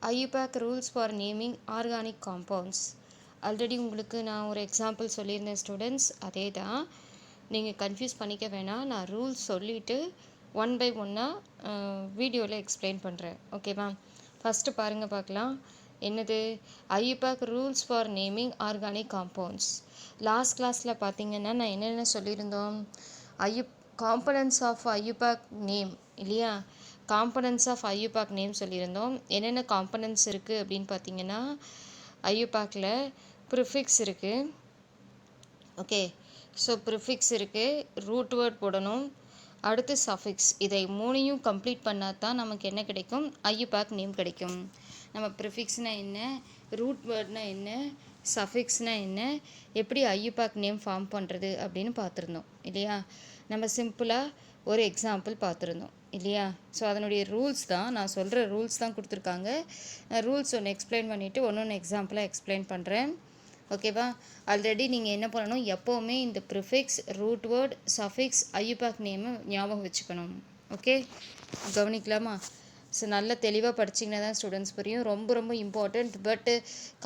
IUPAC rules for naming organic compounds. Already உங்களுக்கு நான் ஒரு எக்ஸாம்பிள் சொல்லியிருந்தேன் ஸ்டூடெண்ட்ஸ், அதே தான். நீங்கள் கன்ஃபியூஸ் பண்ணிக்க வேணாம். நான் ரூல்ஸ் சொல்லிவிட்டு ஒன் பை ஒன்னாக வீடியோவில் எக்ஸ்பிளைன் பண்ணுறேன். ஓகேவா? ஃபஸ்ட்டு பாருங்கள் பார்க்கலாம். என்னது? IUPAC rules for naming organic compounds. Last கிளாஸில் பார்த்தீங்கன்னா நான் என்னென்ன சொல்லியிருந்தோம்? காம்பனன்ட்ஸ் ஆஃப் IUPAC நேம் இல்லையா? காம்பனன்ட்ஸ் ஆஃப் IUPAC நேம் சொல்லியிருந்தோம். என்னென்ன காம்பனன்ட்ஸ் இருக்குது அப்படின்னு பார்த்தீங்கன்னா, IUPACல ப்ரிஃபிக்ஸ் இருக்குது. ஓகே, ஸோ ப்ரிஃபிக்ஸ் இருக்குது, ரூட் வேர்ட் போடணும், அடுத்து சஃபிக்ஸ். இதை மூணையும் கம்ப்ளீட் பண்ணால் தான் நமக்கு என்ன கிடைக்கும்? IUPAC நேம் கிடைக்கும். நம்ம ப்ரிஃபிக்ஸ்னால் என்ன, ரூட் வேர்ட்னா என்ன, சஃபிக்ஸ்னால் என்ன, எப்படி IUPAC நேம் ஃபார்ம் பண்ணுறது அப்படின்னு பார்த்துருந்தோம் இல்லையா? நம்ம சிம்பிளாக ஒரு எக்ஸாம்பிள் பார்த்துருந்தோம் இல்லையா? ஸோ அதனுடைய ரூல்ஸ் தான் நான் சொல்கிற ரூல்ஸ் தான் கொடுத்துருக்காங்க. ரூல்ஸ் ஒன்று எக்ஸ்பிளைன் பண்ணிவிட்டு ஒன்று எக்ஸாம்பிளாக எக்ஸ்பிளைன் பண்ணுறேன். ஓகேவா? ஆல்ரெடி நீங்கள் என்ன பண்ணணும், எப்போவுமே இந்த prefix, root word, suffix, IUPAC நேமை ஞாபகம் வச்சுக்கணும். ஓகே, கவனிக்கலாமா? ஸோ நல்லா தெளிவாக படிச்சிங்கன்னா தான் ஸ்டூடெண்ட்ஸ் புரியும். ரொம்ப ரொம்ப இம்பார்ட்டண்ட். பட்டு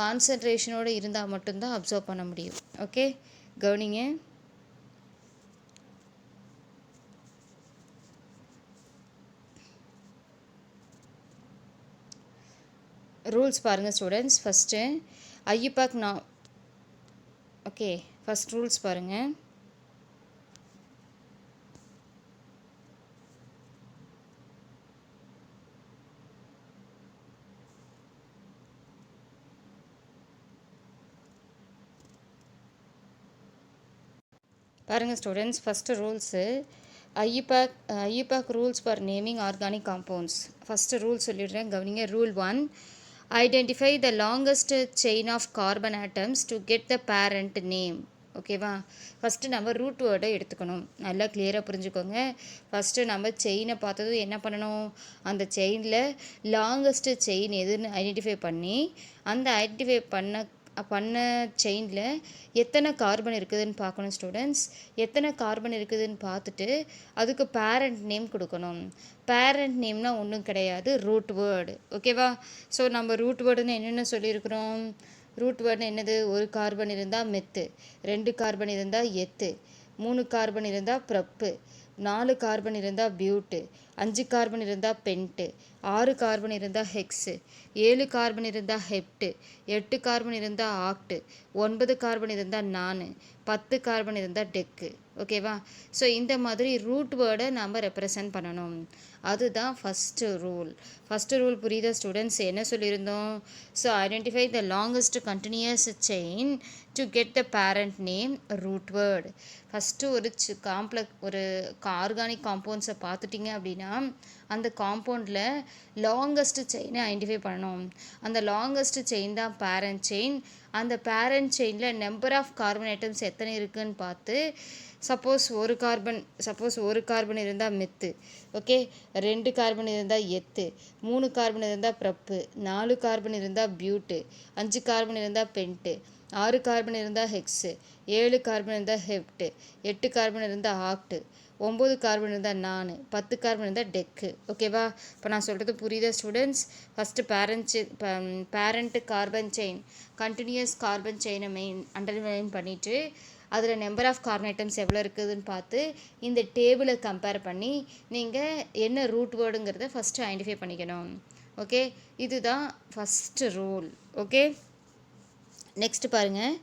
கான்சன்ட்ரேஷனோடு இருந்தால் மட்டும்தான் அப்சர்வ் பண்ண முடியும். ஓகே, கவனிங்க. ரூல்ஸ் பாருங்கள் students. First IUPAC okay, first rules பாருங்கள். பாருங்கள் students, first rules IUPAC rules for naming organic compounds. First rule சொல்லிடுறேன், கவனிங்க. Rule 1, identify the longest chain of carbon atoms to get the parent name. ஓகேவா? First நம்ம root வேர்டை எடுத்துக்கணும். நல்லா கிளியராக புரிஞ்சுக்கோங்க. ஃபஸ்ட்டு நம்ம செயினை பார்த்ததும் என்ன பண்ணணும், அந்த செயினில் லாங்கஸ்ட்டு செயின் எதுன்னு ஐடென்டிஃபை பண்ணி, அந்த ஐடென்டிஃபை பண்ண செயினில் எத்தனை கார்பன் இருக்குதுன்னு பார்க்கணும் ஸ்டூடெண்ட்ஸ். எத்தனை கார்பன் இருக்குதுன்னு பார்த்துட்டு அதுக்கு பேரண்ட் நேம் கொடுக்கணும். பேரண்ட் நேம்னால் ஒன்றும் கிடையாது, ரூட் வேர்டு. ஓகேவா? ஸோ நம்ம ரூட் வேர்டுன்னு என்னென்ன சொல்லியிருக்கிறோம்? ரூட் வேர்டுன்னு என்னது? ஒரு கார்பன் இருந்தால் மெத்து, 2 கார்பன் இருந்தால் எத்து, 3 கார்பன் இருந்தால் ப்ரப்பு, 4 கார்பன் இருந்தால் பியூட்டு, 5 கார்பன் இருந்தால் பென்ட்டு, 6 கார்பன் இருந்தால் ஹெக்ஸு, 7 கார்பன் இருந்தால் ஹெப்ட்டு, 8 கார்பன் இருந்தால் ஆக்ட்டு, 9 கார்பன் இருந்தால் நானு, 10 கார்பன் இருந்தால் டெக்கு. ஓகேவா? ஸோ இந்த மாதிரி ரூட் வேர்டை நம்ம ரெப்ரசன்ட் பண்ணணும். அதுதான் ஃபஸ்ட்டு ரூல். ஃபஸ்ட்டு ரூல் புரியுதா ஸ்டூடெண்ட்ஸ்? என்ன சொல்லியிருந்தோம்? So identify the longest continuous chain to get the parent name, root word. First ஒரு ஆர்கானிக் காம்பவுண்ட்ஸை பார்த்துட்டிங்க அப்படின்னா அந்த காம்பவுண்டில் லாங்கஸ்ட் செயினை ஐடென்டிஃபை பண்ணணும். அந்த லாங்கஸ்ட் செயின் தான் பேரண்ட் செயின். அந்த பேரண்ட் செயினில் நம்பர் ஆஃப் கார்பன் ஐட்டம்ஸ் எத்தனை இருக்குதுன்னு பார்த்து, சப்போஸ் ஒரு கார்பன் இருந்தால் மெத்து, ஓகே, 2 கார்பன் இருந்தால் எத்து, 3 கார்பன் இருந்தால் ப்ரப்பு, 4 கார்பன் இருந்தால் பியூட்டு, 5 கார்பன் இருந்தால் பென்ட்டு, 6 கார்பன் இருந்தால் ஹெக்ஸு, 7 கார்பன் இருந்தால் ஹெப்ட்டு, 8 கார்பன் இருந்தால் ஆக்ட்டு, 9 கார்பன் இருந்தால் நானு, 10 கார்பன் இருந்தால் டெக்கு. ஓகேவா? இப்போ நான் சொல்கிறது புரியுதா students? First parent carbon chain, continuous carbon செயினை அண்டர்லைன் பண்ணிவிட்டு அதில் நம்பர் ஆஃப் கார்பன் ஐட்டம்ஸ் எவ்வளோ இருக்குதுன்னு பார்த்து இந்த டேபிளை கம்பேர் பண்ணி நீங்கள் என்ன ரூட் வேர்டுங்கிறத ஃபஸ்ட்டு ஐடென்டிஃபை பண்ணிக்கணும். ஓகே, இதுதான் ஃபஸ்ட்டு ரூல். ஓகே, நெக்ஸ்ட் பாருங்கள்.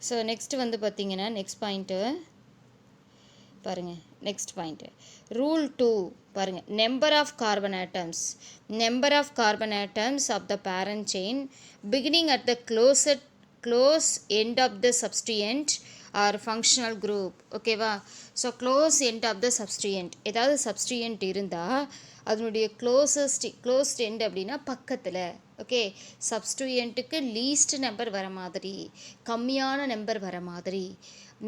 ஸோ நெக்ஸ்ட் வந்து பார்த்தீங்கன்னா நெக்ஸ்ட் பாயிண்ட்டு பாருங்கள். நெக்ஸ்ட் பாயிண்ட்டு ரூல் 2 பாருங்கள். Number of carbon atoms of the parent chain beginning at the close end of the substituent or functional group. ஓகேவா? So close end of the substituent, ஏதாவது substituent இருந்தால் அதனுடைய closed end அப்படின்னா பக்கத்தில். Okay, சப்ஸ்டியன்ட்டுக்கு least number வர மாதிரி, கம்மியான number வர மாதிரி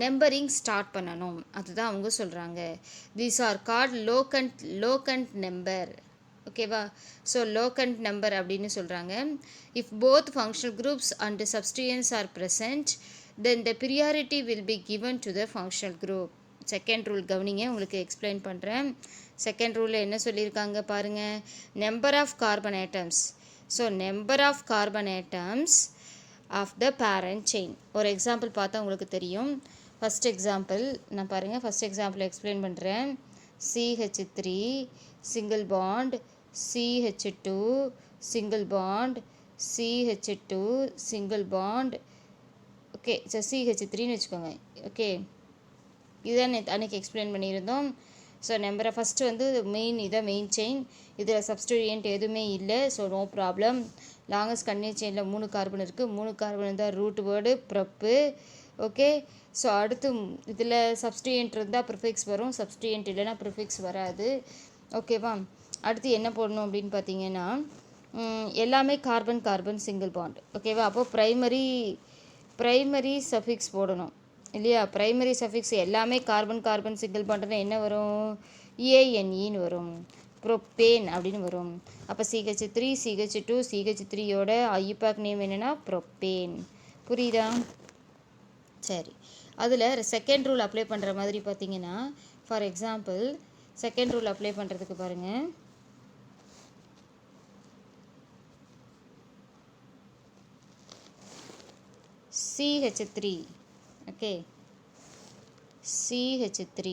நம்பரிங் ஸ்டார்ட் பண்ணணும். அதுதான் அவங்க சொல்கிறாங்க. These are called locant number. ஓகேவா? ஸோ லோகண்ட் நம்பர் அப்படின்னு சொல்கிறாங்க. If both functional groups and substituents are present, then the priority will be given to the functional group. Second rule கவனிங்க, உங்களுக்கு எக்ஸ்பிளைன் பண்ணுறேன். செகண்ட் ரூலில் என்ன சொல்லியிருக்காங்க பாருங்கள். Number of carbon atoms. So number of carbon atoms of the parent chain. ஒரு example பார்த்தா உங்களுக்கு தெரியும். ஃபஸ்ட் எக்ஸாம்பிள் நான் பாருங்கள், ஃபஸ்ட் எக்ஸாம்பிள் எக்ஸ்பிளைன் பண்ணுறேன். CH3 single bond, CH2 single bond, CH2 single bond. Okay, so CH3ன்னு வச்சுக்கோங்க. ஓகே, இதுதான் அன்றைக்கி எக்ஸ்பிளைன் பண்ணியிருந்தோம். ஸோ நம்பரை ஃபஸ்ட்டு வந்து இதான் மெயின் செயின். இதில் சப்ஸ்டிடியன்ட் எதுவுமே இல்லை, so no problem. Longest continuous செயினில் 3 கார்பன் இருக்குது. 3 கார்பன் இருந்தால் root word prop. Okay, so அடுத்து இதில் சப்ஸ்டிடியன்ட் இருந்தால் ப்ரிஃபிக்ஸ் வரும், சப்ஸ்டிடியன்ட் இல்லைன்னா ப்ரிஃபிக்ஸ் வராது. ஓகேவா? அடுத்து என்ன போடணும் அப்படின்னு பார்த்தீங்கன்னா, எல்லாமே கார்பன் கார்பன் சிங்கிள் பாண்ட். ஓகேவா? அப்போது ப்ரைமரி சஃபிக்ஸ் போடணும் இல்லையா? ப்ரைமரி சஃபிக்ஸ் எல்லாமே கார்பன் கார்பன் சிங்கிள் பாண்டுன்னா என்ன வரும்? EANEன்னு வரும், ப்ரோப்பேன் அப்படின்னு வரும். அப்போ CH3 CH2 CH3யோட ஐயூபேக் நேம் என்னென்னா ப்ரோப்பேன். புரியுதா? சரி, அதில் செகண்ட் ரூல் அப்ளை பண்ணுற மாதிரி பார்த்தீங்கன்னா, for example second rule apply பண்ணுறதுக்கு பாருங்கள். CH3, okay, CH3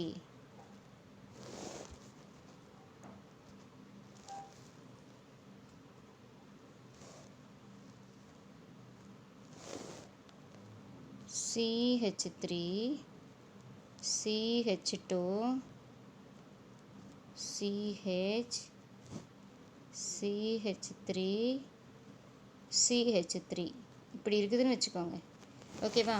CH3 CH2 CH3 CH3 இப்படி இருக்குதுன்னு வச்சுக்கோங்க. ஓகேவா?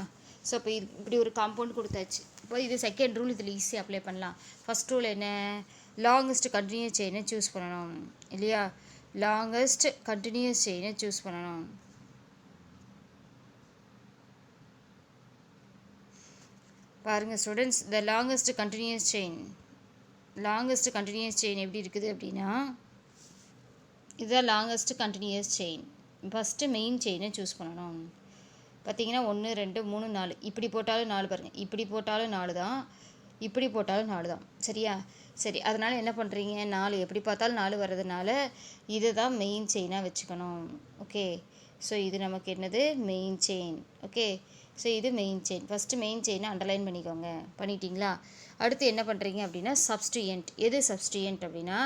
ஸோ இப்போ இப்படி ஒரு காம்பவுண்ட் கொடுத்தாச்சு. இப்போ இது செகண்ட் ரூல், இதில் ஈஸியாக அப்ளை பண்ணலாம். ஃபஸ்ட் ரூல் என்ன? லாங்கஸ்ட் கண்டினியூஸ் செயினை சூஸ் பண்ணணும் இல்லையா? லாங்கஸ்ட் கண்டினியூஸ் செயினை சூஸ் பண்ணணும். பாருங்கள் students, the longest continuous chain எப்படி இருக்குது அப்படின்னா, இதுதான் longest continuous chain. First main செயினை சூஸ் பண்ணணும். பார்த்தீங்கன்னா 1 2 3 4 இப்படி போட்டாலும் 4 பாருங்கள், இப்படி போட்டாலும் 4 தான், இப்படி போட்டாலும் 4 தான். சரியா? சரி, அதனால் என்ன பண்ணுறீங்க, 4 எப்படி பார்த்தாலும் 4 வர்றதுனால இதை தான் மெயின் செயினாக வச்சுக்கணும். ஓகே, ஸோ இது நமக்கு என்னது? Main chain. ஓகே, ஸோ இது மெயின் செயின். ஃபஸ்ட்டு மெயின் செயினை அண்டர்லைன் பண்ணிக்கோங்க. பண்ணிட்டீங்களா? அடுத்து என்ன பண்ணுறீங்க அப்படின்னா, சப்ஸ்டிடியன்ட். எது சப்ஸ்டிடியன்ட் அப்படின்னா,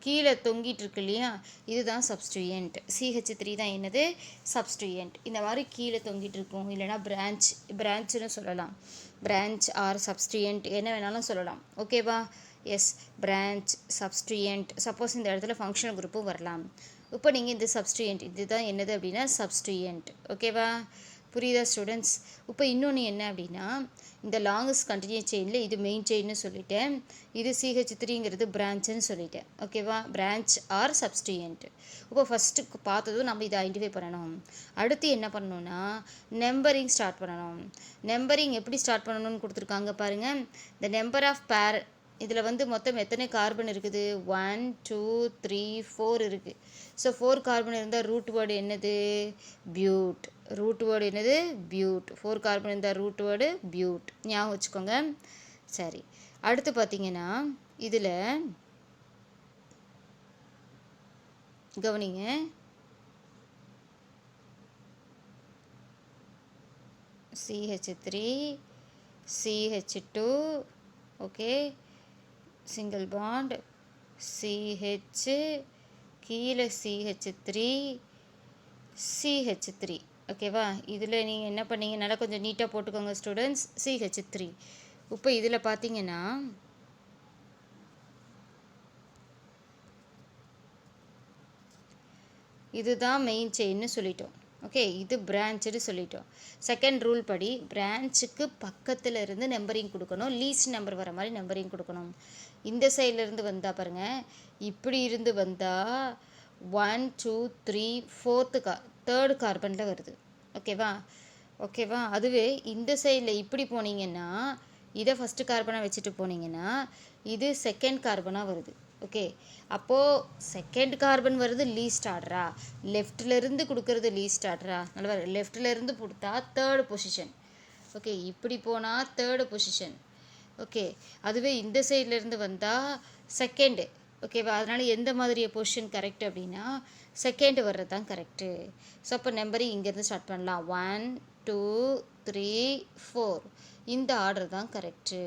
கீழே தொங்கிட்டு இருக்கு இல்லையா, இதுதான் சப்ஸ்டிடியன்ட். CH3 தான் என்னது? சப்ஸ்டிடியன்ட். இந்த மாதிரி கீழே தொங்கிட்டு இருக்கும், இல்லைனா பிரான்ச்சுன்னு சொல்லலாம். பிரான்ச் ஆர் சப்ஸ்டிடியன்ட் என்ன வேணாலும் சொல்லலாம். ஓகேவா? S, branch சப்ஸ்டிடியன்ட். சப்போஸ் இந்த இடத்துல ஃபங்க்ஷனல் குரூப்பும் வரலாம். இப்போ நீங்கள் இந்த சப்ஸ்டிடியன்ட் இதுதான் என்னது அப்படின்னா சப்ஸ்டிடியன்ட். ஓகேவா? புரியுதா ஸ்டூடெண்ட்ஸ்? இப்போ இன்னொன்று என்ன அப்படின்னா, இந்த லாங்கஸ்ட் கண்டினியூஸ் செயினில் இது மெயின் செயின்னு சொல்லிட்டேன், இது CH3ங்கிறது பிரான்ச்சுன்னு சொல்லிட்டேன். ஓகேவா? Branch or substituent. இப்போ ஃபஸ்ட்டு பார்த்ததும் நம்ம இதை ஐடென்டிஃபை பண்ணணும். அடுத்து என்ன பண்ணணும்னா, நம்பரிங் ஸ்டார்ட் பண்ணணும். நம்பரிங் எப்படி ஸ்டார்ட் பண்ணணும்னு கொடுத்துருக்காங்க பாருங்கள். இந்த நம்பர் ஆஃப் இதில் வந்து மொத்தம் எத்தனை கார்பன் இருக்குது? 1 2 3 4 இருக்குது. ஸோ 4 கார்பன் இருந்தால் ரூட் வேர்டு என்னது? பியூட். ரூட் வேர்டு என்னது? பியூட். 4 கார்பன் இருந்தால் ரூட் வேர்டு பியூட். ஞாபகம் வச்சுக்கோங்க. சரி, அடுத்து பார்த்தீங்கன்னா இதில் கவனிங்க, CH3 CH2 okay, single bond, CH கீழே CH3 CH3. ஓகேவா? இதில் நீங்கள் என்ன பண்ணீங்க, நல்லா கொஞ்சம் நீட்டாக போட்டுக்கோங்க ஸ்டூடெண்ட்ஸ். CH3. இப்போ இதில் பார்த்தீங்கன்னா இதுதான் மெயின் செயின்னு சொல்லிட்டோம். ஓகே, இது பிரான்ச்சுன்னு சொல்லிட்டோம். செகண்ட் ரூல் படி பிரான்ச்சுக்கு பக்கத்தில் இருந்து நம்பரிங் கொடுக்கணும், லீஸ்ட் நம்பர் வர மாதிரி நம்பரிங் கொடுக்கணும். இந்த சைட்லேருந்து வந்தால் பாருங்கள், இப்படி இருந்து வந்தால் 1 2 3 4th தேர்டு கார்பனில் வருது. ஓகேவா? அதுவே இந்த சைடில் இப்படி போனீங்கன்னா, இதை ஃபஸ்ட்டு கார்பனாக வச்சுட்டு போனீங்கன்னா இது செகண்ட் கார்பனாக வருது. ஓகே, அப்போது செகண்ட் கார்பன் வருது லீஸ்ட் ஆர்டரா, லெஃப்ட்லேருந்து கொடுக்கறது லீஸ்ட் ஆர்டரா? நல்லா லெஃப்ட்லேருந்து கொடுத்தா தேர்டு பொசிஷன். ஓகே, இப்படி போனால் தேர்டு பொசிஷன். ஓகே, அதுவே இந்த சைட்லேருந்து வந்தால் செகண்டு. ஓகேவா? அதனால் எந்த மாதிரி பொசிஷன் கரெக்ட் அப்படின்னா, செகண்ட் வர்றது தான் கரெக்டு. ஸோ அப்போ நம்பரிங் இங்கேருந்து ஸ்டார்ட் பண்ணலாம். 1 2 3 4 இந்த ஆர்டர் தான் கரெக்டு.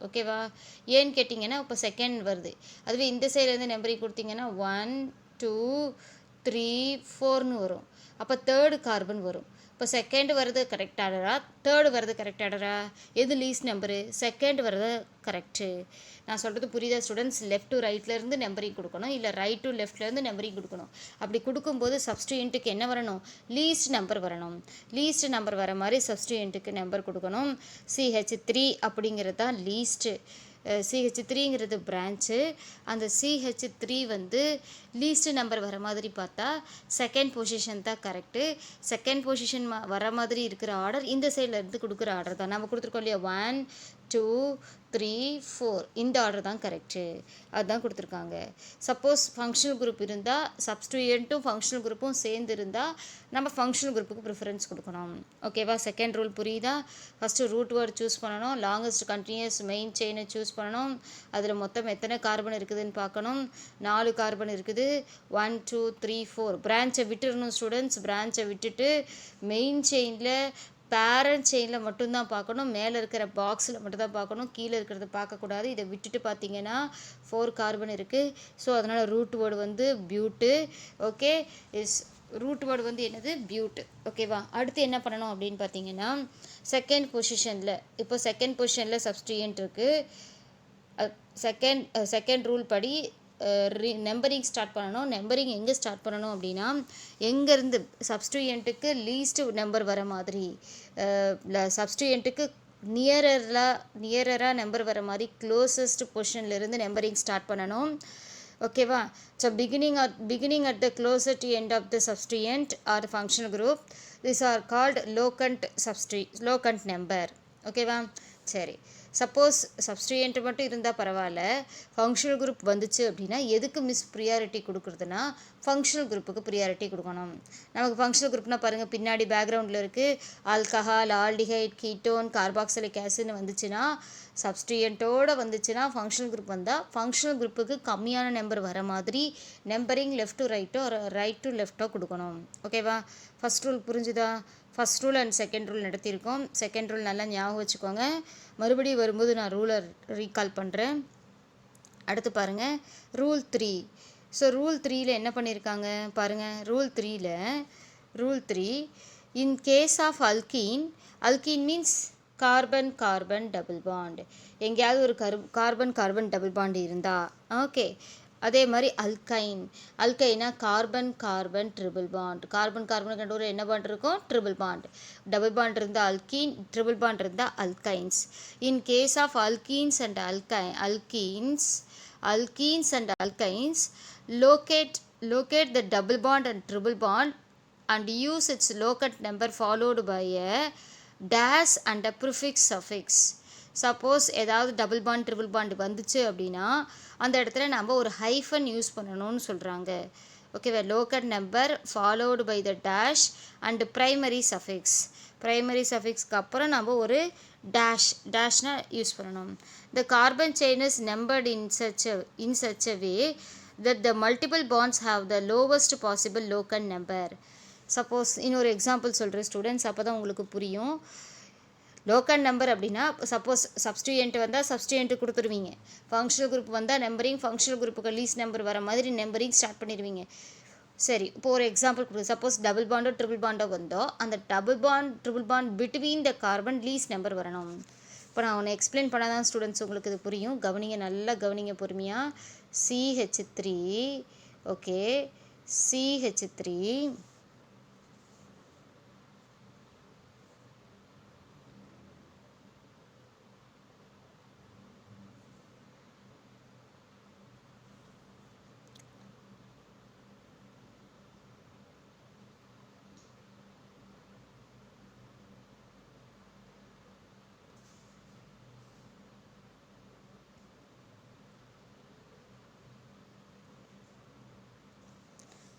ஓகேவா? ஏன்னு கேட்டிங்கன்னா இப்போ செகண்ட் வருது. அதுவே இந்த சைட்லேருந்து நம்பரிங் கொடுத்தீங்கன்னா 1 2 3 4ன்னு வரும். அப்போ தேர்டு கார்பன் வரும். இப்போ செகண்ட் வருது கரெக்ட் ஆர்டரா, தேர்டு வருது கரெக்ட் ஆர்டரா? எது லீஸ்ட் நம்பரு? செகண்ட் வருது கரெக்டு. நான் சொல்கிறது புரியுதா ஸ்டூடெண்ட்ஸ்? லெஃப்ட் டு ரைட்லேருந்து நம்பரிங் கொடுக்கணும், இல்லை ரைட் டு லெஃப்ட்லேருந்து நம்பரிங் கொடுக்கணும். அப்படி கொடுக்கும்போது சப்ஸ்டியூயண்ட்டுக்கு என்ன வரணும்? லீஸ்ட் நம்பர் வரணும். லீஸ்ட் நம்பர் வர மாதிரி சப்ஸ்டியூயண்ட்டுக்கு நம்பர் கொடுக்கணும். CH3 அப்படிங்கிறது தான் லீஸ்ட்டு. CH3ங்கிறது பிரான்ச்சு. அந்த CH3 வந்து லீஸ்ட் நம்பர் வர மாதிரி பார்த்தா செகண்ட் பொசிஷன் தான் கரெக்டு. செகண்ட் பொசிஷன் வர மாதிரி இருக்கிற ஆர்டர் இந்த சைடில் இருந்து கொடுக்குற ஆர்டர் தான் நம்ம கொடுத்துருக்கோம் இல்லையா? 1 2 3 4 இந்த ஆர்டர் தான் கரெக்டு. அதுதான் கொடுத்துருக்காங்க. சப்போஸ் ஃபங்க்ஷனல் குரூப் இருந்தால் சப்ஸ்டியூயண்ட்டும் ஃபங்க்ஷனல் குரூப்பும் சேர்ந்து இருந்தால் நம்ம ஃபங்க்ஷனல் குரூப்புக்கு ப்ரிஃபரன்ஸ் கொடுக்கணும். ஓகேவா? செகண்ட் ரூல் புரியுதா? ஃபஸ்ட்டு ரூட் வேர்டு சூஸ் பண்ணணும், லாங்கஸ்ட் கண்டினியூஸ் மெயின் செயினை சூஸ் பண்ணணும். அதில் மொத்தம் எத்தனை கார்பன் இருக்குதுன்னு பார்க்கணும். 4 கார்பன் இருக்குது. 1 2 3 4 பிரான்ச்சை விட்டுடணும் ஸ்டூடெண்ட்ஸ். பிரான்ச்சை விட்டுட்டு மெயின் செயினில் பேரண்ட் செயினில் மட்டும்தான் பார்க்கணும். மேலே இருக்கிற பாக்ஸில் மட்டும்தான் பார்க்கணும், கீழே இருக்கிறத பார்க்கக்கூடாது. இதை விட்டுட்டு பார்த்தீங்கன்னா 4 கார்பன் இருக்குது. ஸோ அதனால் ரூட் வேர்டு வந்து பியூட்டு. ஓகே, ரூட் வேர்டு வந்து என்னது? பியூட். ஓகேவா? அடுத்து என்ன பண்ணணும் அப்படின்னு பார்த்தீங்கன்னா செகண்ட் பொசிஷனில், இப்போ செகண்ட் பொசிஷனில் சப்ஸ்டியூயன்ட் இருக்குது. செகண்ட் ரூல் படி நம்பரிங் ஸ்டார்ட் பண்ணணும். நம்பரிங் எங்கே ஸ்டார்ட் பண்ணணும் அப்படின்னா எங்கேருந்து சப்ஸ்டியூயண்ட்டுக்கு லீஸ்ட் நம்பர் வர மாதிரி, சப்ஸ்டியூயண்ட்டுக்கு நியரராக நம்பர் வர மாதிரி க்ளோசஸ்ட் பொசிஷன்லேருந்து நம்பரிங் ஸ்டார்ட் பண்ணணும். ஓகேவா? So beginning at the closer to end of the substituent or the functional group, these are called locant number. ஓகேவா? சரி, சப்போஸ் சப்ஸ்டியூயண்ட் மட்டும் இருந்தால் பரவாயில்ல, ஃபங்க்ஷனல் குரூப் வந்துச்சு அப்படின்னா எதுக்கு ப்ரியாரிட்டி கொடுக்குறதுனா ஃபங்க்ஷனல் குரூப்புக்கு ப்ரியாரிட்டி கொடுக்கணும். நமக்கு ஃபங்க்ஷனல் குரூப்னா பாருங்கள், பின்னாடி பேக்ரவுண்டில் இருக்குது ஆல்கஹால், ஆல்டிஹைட், கீட்டோன், கார்பாக்சிலிக் ஆசிட்னு வந்துச்சுன்னா, சப்ஸ்டியூயண்ட்டோடு வந்துச்சுன்னா ஃபங்க்ஷனல் குரூப் வந்தால் ஃபங்க்ஷனல் குரூப்புக்கு கம்மியான நம்பர் வர மாதிரி நம்பரிங் லெஃப்ட் டு ரைட்டோ ரைட் டு லெஃப்ட்டோ கொடுக்கணும். ஓகேவா? ஃபஸ்ட் ரூல் புரிஞ்சுதா? First rule and second rule நடத்தியிருக்கோம். செகண்ட் ரூல் நல்லா ஞாபகம் வச்சுக்கோங்க. மறுபடியும் வரும்போது நான் ரூலை ரீகால் பண்ணுறேன். அடுத்து பாருங்கள், ரூல் 3. ஸோ ரூல் 3ல் என்ன பண்ணியிருக்காங்க பாருங்கள். Rule 3 in case of alkene means carbon carbon double bond. எங்கேயாவது ஒரு கார்பன் கார்பன் டபுள் பாண்ட் இருந்தால் ஓகே. அதே மாதிரி அல்கைனா carbon carbon triple bond. Carbon கார்பனுக்கு நடுவில் என்ன பாண்ட் இருக்கும்? Triple bond. டபுள் பாண்ட் இருந்தால் அல்கீன், ட்ரிபிள் பாண்ட் இருந்தால் alkynes. In case of alkenes and alkynes, locate the double bond and triple bond and use its locant number followed by a dash and a prefix suffix. Suppose ஏதாவது double bond triple bond வந்துச்சு அப்படின்னா அந்த இடத்துல நம்ம ஒரு hyphen use பண்ணணும்னு சொல்கிறாங்க. ஓகேவா? Locant number followed by the dash and primary சஃபிக்ஸ்க்கு அப்புறம் நம்ம ஒரு டேஷ்னால் யூஸ் பண்ணணும். The carbon chain is numbered in such a way that the multiple bonds have the lowest possible locant number. Suppose இன்னொரு எக்ஸாம்பிள் சொல்கிறேன் ஸ்டூடெண்ட்ஸ், அப்போ தான் உங்களுக்கு புரியும். லோக்கண்ட் நம்பர் அப்படின்னா சப்போஸ் சப்ஸ்டியூயண்ட் வந்தால் சப்ஸ்டியூயண்ட்டு கொடுத்துருவீங்க. ஃபங்க்ஷனல் குரூப் வந்தால் நம்பரிங் ஃபங்க்ஷனல் குரூப்புக்கு லீஸ்ட் நம்பர் வர மாதிரி நம்பரிங் ஸ்டார்ட் பண்ணிடுவீங்க. சரி, இப்போ ஒரு எக்ஸாம்பிள் கொடுக்குது. சப்போஸ் டபுள் பாண்டோ ட்ரிபிள் பாண்டோ வந்தோ அந்த double bond triple bond between the carbon least number வரணும். இப்போ நான் ஒன்று எக்ஸ்பிளைன் பண்ணால் தான் ஸ்டூடெண்ட்ஸ் உங்களுக்கு இது புரியும். கவனிங்க, நல்லா கவனிங்க பொறுமையாக. CH3 ஓகே, CH3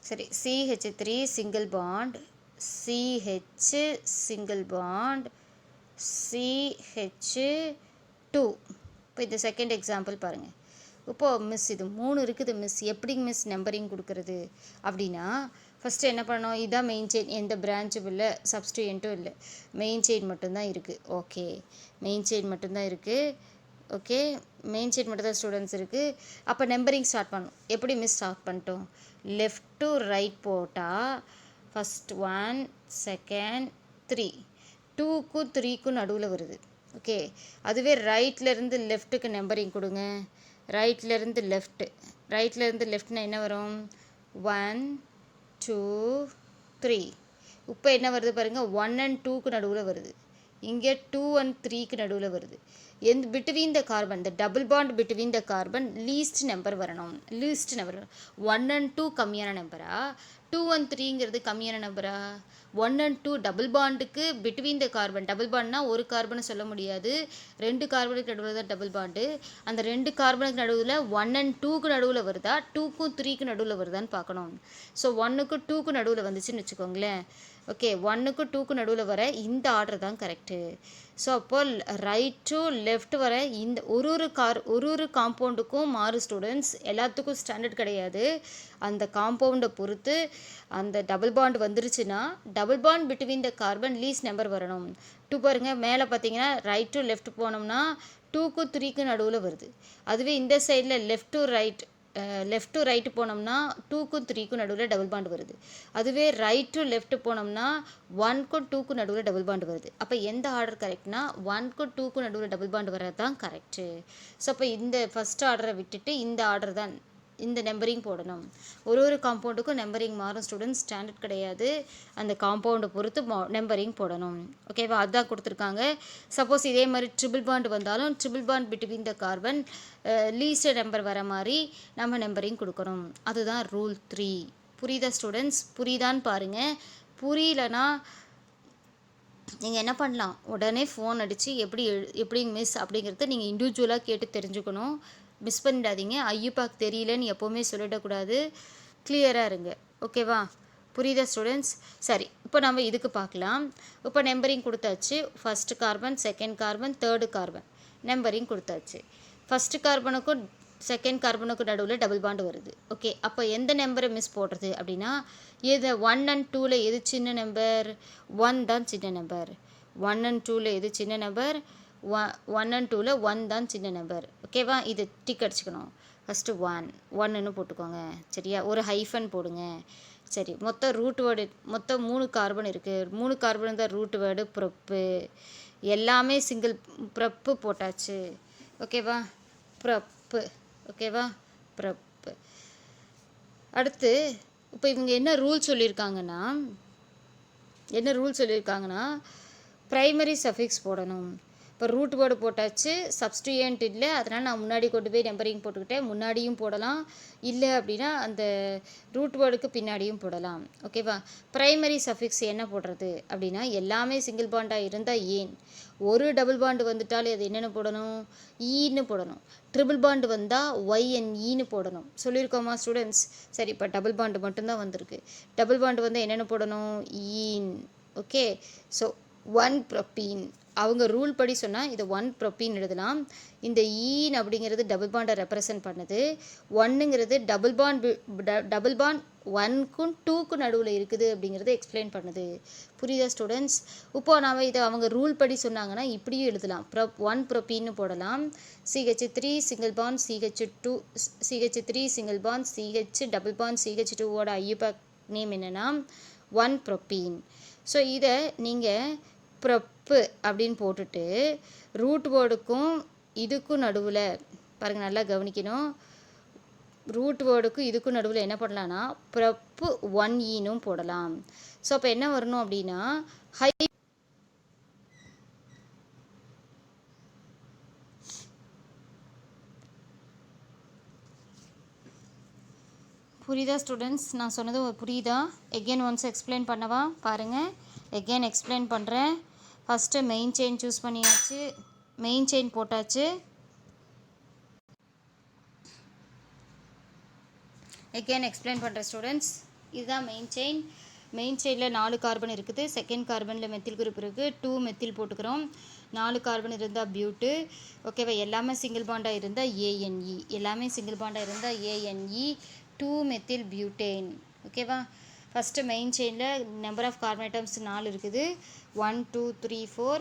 சரி, CH3 single bond, CH single bond, CH2. இப்போ இந்த செகண்ட் எக்ஸாம்பிள் பாருங்கள். இப்போது மிஸ் இது 3 இருக்குது மிஸ், எப்படி மிஸ் நம்பரிங் கொடுக்குறது அப்படின்னா, ஃபஸ்ட்டு என்ன பண்ணணும், இதுதான் மெயின் செயின், எந்த பிரான்ச்சும் இல்லை, சப்ஸ்டியூயண்ட்டும் இல்லை, மெயின் செயின் மட்டும்தான் இருக்குது. ஓகே, மெயின் செயின் மட்டும்தான் இருக்குது. ஓகே, மெயின் செயின் மட்டும் தான் ஸ்டூடெண்ட்ஸ் இருக்குது. அப்போ நம்பரிங் ஸ்டார்ட் பண்ணணும். எப்படி மிஸ் ஸ்டார்ட் பண்ணிட்டோம், லெஃப்ட் டு ரைட் போட்டால் ஃபஸ்ட் 1 செகண்ட் 3, 2க்கும் 3க்கும் நடுவில் வருது. ஓகே, அதுவே ரைட்லேருந்து லெஃப்ட்டுக்கு நம்பரிங் கொடுங்க. ரைட்லேருந்து லெஃப்ட்னா என்ன வரும், 1 2 3. இப்போ என்ன வருது பாருங்கள், 1 and 2க்கு நடுவில் வருது. இங்கே 2 and 3க்கு நடுவில் வருது. Between the carbon, the double bond between the carbon least number வரணும். 1 and 2 கம்மியான நம்பரா, 2 and 3ங்கிறது கம்மியான நம்பரா? 1 and 2 டபுள் பாண்டுக்கு பிட்வீன் த கார்பன், டபுள் பாண்ட்னா ஒரு கார்பனை சொல்ல முடியாது, 2 கார்பனுக்கு நடுவில் தான் டபுள் பாண்டு. அந்த 2 கார்பனுக்கு நடுவில் 1 and 2க்கு நடுவில் வருதா, 2க்கும் 3க்கு நடுவில் வருதான்னு பார்க்கணும். ஸோ 1க்கு 2க்கு நடுவில் வந்துச்சுன்னு வச்சுக்கோங்களேன். ஓகே, 1க்கு 2க்கு நடுவில் வர இந்த ஆர்டர் தான் கரெக்டு. ஸோ அப்போ ரைட் டு லெஃப்ட் வர இந்த ஒரு காம்பவுண்டுக்கும் மாறு ஸ்டூடெண்ட்ஸ், எல்லாத்துக்கும் ஸ்டாண்டர்ட் கிடையாது. அந்த காம்பவுண்டை பொறுத்து அந்த டபுள் பாண்ட் வந்துருச்சுன்னா double bond between the carbon least number வரணும். 2 பாருங்கள், மேலே பார்த்தீங்கன்னா ரைட் டு லெஃப்ட் போனோம்னா 2க்கும் 3க்கும் நடுவில் வருது. அதுவே இந்த சைடில் லெஃப்ட் டு ரைட்டு போனோம்னா 2க்கும் 3க்கும் நடுவில் டபுள் பாண்ட் வருது. அதுவே ரைட் டு லெஃப்ட் போனோம்னா 1க்கும் 2க்கும் நடுவில் டபுள் பாண்ட் வருது. அப்போ எந்த ஆர்டர் கரெக்ட்னா 1க்கும் 2க்கும் நடுவில் டபுள் பாண்ட் வர்றது தான் கரெக்டு. ஸோ அப்போ இந்த ஃபஸ்ட் ஆர்டரை விட்டுட்டு இந்த ஆர்டர் தான், இந்த நம்பரிங் போடணும். ஒரு காம்பவுண்டுக்கும் நம்பரிங் மாறும் ஸ்டூடெண்ட்ஸ், ஸ்டாண்டர்ட் கிடையாது. அந்த காம்பவுண்டை பொறுத்து நம்பரிங் போடணும். ஓகேவா, அதுதான் கொடுத்துருக்காங்க. சப்போஸ் இதே மாதிரி ட்ரிபிள் பாண்ட் வந்தாலும் triple bond between the carbon least number வர மாதிரி நம்ம நம்பரிங் கொடுக்கணும். அதுதான் ரூல் 3. புரியுதா ஸ்டூடெண்ட்ஸ்? புரியுதான்னு பாருங்கள். புரியலனா நீங்கள் என்ன பண்ணலாம், உடனே ஃபோன் அடித்து எப்படி மிஸ் அப்படிங்கிறத நீங்கள் இண்டிவிஜுவலாக கேட்டு தெரிஞ்சுக்கணும். மிஸ் பண்ணிடாதீங்க. ஐயூபாக் தெரியலன்னு எப்போவுமே சொல்லிடக்கூடாது. கிளியராக இருங்க. ஓகேவா, புரியுதா ஸ்டூடெண்ட்ஸ்? சரி, இப்போ நம்ம இதுக்கு பார்க்கலாம். இப்போ நம்பரிங் கொடுத்தாச்சு. First carbon, second carbon, third carbon numbering கொடுத்தாச்சு. ஃபஸ்ட்டு கார்பனுக்கும் செகண்ட் கார்பனுக்கும் நடுவில் டபுள் பாண்டு வருது. ஓகே, அப்போ எந்த நம்பரை மிஸ் போடுறது அப்படின்னா, இது 1 and 2ல் எது சின்ன நம்பர், 1 தான் சின்ன நம்பர். 1 and 2ல் எது சின்ன நம்பர், 1 and 2ல் 1 தான் சின்ன நம்பர். ஓகேவா, இது டிக் அடிச்சுக்கணும். ஃபஸ்ட்டு 1ன்னு போட்டுக்கோங்க. சரியா, ஒரு ஹைஃபன் போடுங்க. சரி, மொத்தம் ரூட் வேர்டு, மொத்தம் 3 கார்பன் இருக்குது. 3 கார்பன் தான் ரூட் வேர்டு ப்ரொப்பு. எல்லாமே சிங்கிள் ப்ரப்பு போட்டாச்சு. ஓகேவா, ப்ரப்பு. ஓகேவா, ப்ரப்பு. அடுத்து இப்போ இவங்க என்ன ரூல் சொல்லியிருக்காங்கன்னா ப்ரைமரி சஃபிக்ஸ் போடணும். இப்போ ரூட் வேர்டு போட்டாச்சு, சப்ஸ்டியூயன்ட் இல்லை, அதனால் நான் முன்னாடி கொண்டு போய் நம்பரிங் போட்டுக்கிட்டேன். முன்னாடியும் போடலாம், இல்லை அப்படின்னா அந்த ரூட் வேர்டுக்கு பின்னாடியும் போடலாம். ஓகேவா, ப்ரைமரி சஃபிக்ஸ் என்ன போடுறது அப்படின்னா, எல்லாமே சிங்கிள் பாண்டாக இருந்தால் ஏன், ஒரு டபுள் பாண்டு வந்துட்டாலே அது என்னென்னு போடணும், ஈன்னு போடணும். ட்ரிபிள் பாண்டு வந்தால் ஒய் அண்ட் ஈன்னு போடணும். சொல்லியிருக்கோமா ஸ்டூடெண்ட்ஸ்? சரி, இப்போ டபுள் பாண்டு மட்டும்தான் வந்திருக்கு. டபுள் பாண்டு வந்து என்னென்னு போடணும், ஈன். Okay, so 1 propene. அவங்க ரூல் படி சொன்னால் இதை 1 ப்ரோப்பீன் எழுதலாம். இந்த ஈன் அப்படிங்கிறது டபுள் பாண்டை ரெப்ரசன்ட் பண்ணுது. 1ங்கிறது டபுள் பாண்ட் 1க்கும் 2க்கும் நடுவில் இருக்குது அப்படிங்கிறத எக்ஸ்பிளைன் பண்ணுது. புரியுதா ஸ்டூடெண்ட்ஸ்? இப்போது நாம் இதை அவங்க ரூல் படி சொன்னாங்கன்னா இப்படியும் எழுதலாம். 1 ப்ரோப்பீன்னு போடலாம். CH3 single bond CH3 single bond CH double bond CH2வோட ஐயூபாக் நேம் என்னென்னா 1 ப்ரோப்பீன். ஸோ இதை நீங்கள் ப்ரப்பு அப்படின்னு போட்டுட்டு ரூட் வேர்டுக்கும் இதுக்கும் நடுவில் பாருங்கள், நல்லா கவனிக்கணும். ரூட் வேர்டுக்கும் இதுக்கும் நடுவில் என்ன பண்ணலான்னா ப்ரப்பு 1 ஈனும் போடலாம். ஸோ அப்போ என்ன வரணும் அப்படின்னா புரியுதா ஸ்டூடெண்ட்ஸ்? நான் சொன்னது புரியுதா? எகெயின் ஒன்ஸ் எக்ஸ்பிளைன் பண்ணவா? பாருங்கள், எகெயின் எக்ஸ்பிளைன் பண்ணுறேன். ஃபஸ்ட்டு மெயின் செயின் சூஸ் பண்ணியாச்சு, மெயின் செயின் போட்டாச்சு. எகெயின் எக்ஸ்பிளைன் பண்ணுறேன் ஸ்டூடெண்ட்ஸ். இதுதான் மெயின் செயின். மெயின் செயினில் 4 கார்பன் இருக்குது. செகண்ட் கார்பனில் மெத்தில் குரூப் இருக்குது. 2 மெத்தில் போட்டுக்கிறோம். 4 கார்பன் இருந்தால் பியூட்டு. ஓகேவா, எல்லாமே சிங்கிள் பாண்டாக இருந்தால் ஏஎன்இ, எல்லாமே சிங்கிள் பாண்டாக இருந்தால் ஏஎன்இ 2 மெத்தில் பியூட்டேன். ஓகேவா, ஃபஸ்ட்டு மெயின் செயினில் நம்பர் ஆஃப் கார்பன் ஐட்டம்ஸ் 4 இருக்குது. 1 2 3 4,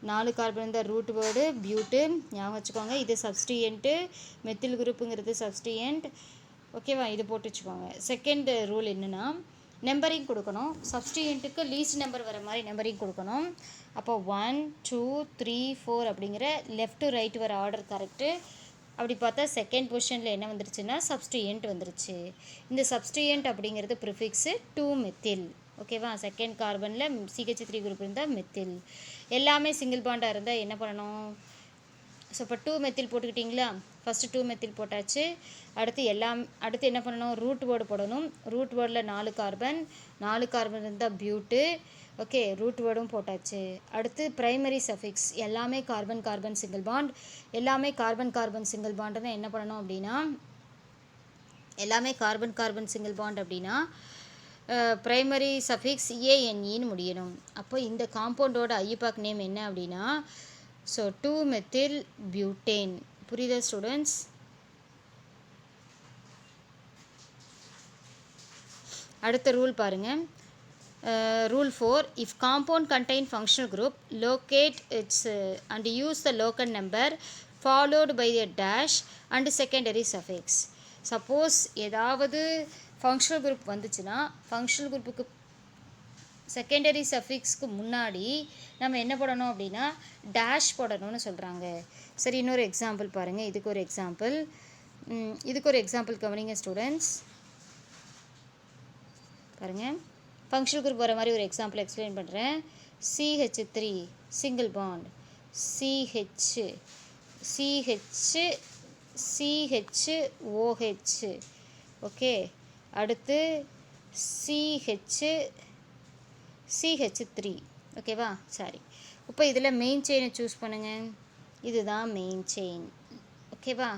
4 கார்பன் இருந்தால் ரூட் வேர்டு பியூட்டு ஞாபகம் வச்சுக்கோங்க. இது சப்ஸ்டியன்ட்டு, மெத்தில் குரூப்புங்கிறது சப்ஸ்டியன்ட். ஓகேவா, இது போட்டு வச்சுக்கோங்க. செகண்ட் ரூல் என்னென்னா, நம்பரிங் கொடுக்கணும். சப்ஸ்டியன்ட்டுக்கு லீஸ்ட் நம்பர் வர மாதிரி நம்பரிங் கொடுக்கணும். அப்போ 1 2 3 4 அப்படிங்கிற லெஃப்ட் டு ரைட் வர ஆர்டர் கரெக்டு. அப்படி பார்த்தா செகண்ட் பொசிஷனில் என்ன வந்துருச்சுன்னா சப்ஸ்டியன்ட் வந்துருச்சு. இந்த சப்ஸ்டியன்ட் அப்படிங்கிறது ப்ரிஃபிக்ஸு 2 மெத்தில். ஓகேவா, செகண்ட் கார்பனில் CH3 குரூப் இருந்தால் மெத்தில். எல்லாமே சிங்கிள் பாண்டாக இருந்தால் என்ன பண்ணணும்? ஸோ இப்போ 2 மெத்தில் போட்டுக்கிட்டிங்களா? ஃபஸ்ட்டு 2 மெத்தில் போட்டாச்சு. அடுத்து என்ன பண்ணணும்? ரூட் வேர்டு போடணும். ரூட் வேர்டில் 4 கார்பன் இருந்தால் பியூட்டு. ஓகே, ரூட் வேர்டும் போட்டாச்சு. அடுத்து ப்ரைமரி சஃபிக்ஸ், எல்லாமே கார்பன் சிங்கிள் பாண்ட். எல்லாமே கார்பன் சிங்கிள் பாண்டுன்னு என்ன பண்ணணும் அப்படின்னா, எல்லாமே கார்பன் சிங்கிள் பாண்ட் அப்படின்னா ப்ரைமரி சஃபிக்ஸ் ஏஎன்இன்னு முடியணும். அப்போ இந்த காம்பவுண்டோட ஐயூபாக் நேம் என்ன அப்படின்னா, ஸோ 2 மெத்தில் பியூட்டேன். புரியுதா ஸ்டூடெண்ட்ஸ்? அடுத்த ரூல் பாருங்கள். Rule 4, if compound contain functional group, locate its and use the local number followed by a dash and secondary suffix. Suppose ஏதாவது ஃபங்க்ஷனல் குரூப் வந்துச்சுன்னா ஃபங்க்ஷனல் குரூப்புக்கு secondary சஃபிக்ஸ்க்கு முன்னாடி நம்ம என்ன போடணும் அப்படின்னா டேஷ் போடணும்னு சொல்கிறாங்க. சரி, இன்னொரு எக்ஸாம்பிள் பாருங்கள். இதுக்கு ஒரு எக்ஸாம்பிள் கவனிங்க ஸ்டூடெண்ட்ஸ். பாருங்கள், ஃபங்க்ஷனல் குரூப் வர மாதிரி ஒரு எக்ஸாம்பிள் எக்ஸ்பிளைன் பண்ணுறேன். CH3 single bond, CHOH. Okay, அடுத்து CH3. ஓகேவா, சரி. இப்போ இதில் மெயின் செயினை சூஸ் பண்ணுங்கள். இதுதான் மெயின் செயின். ஓகேவா,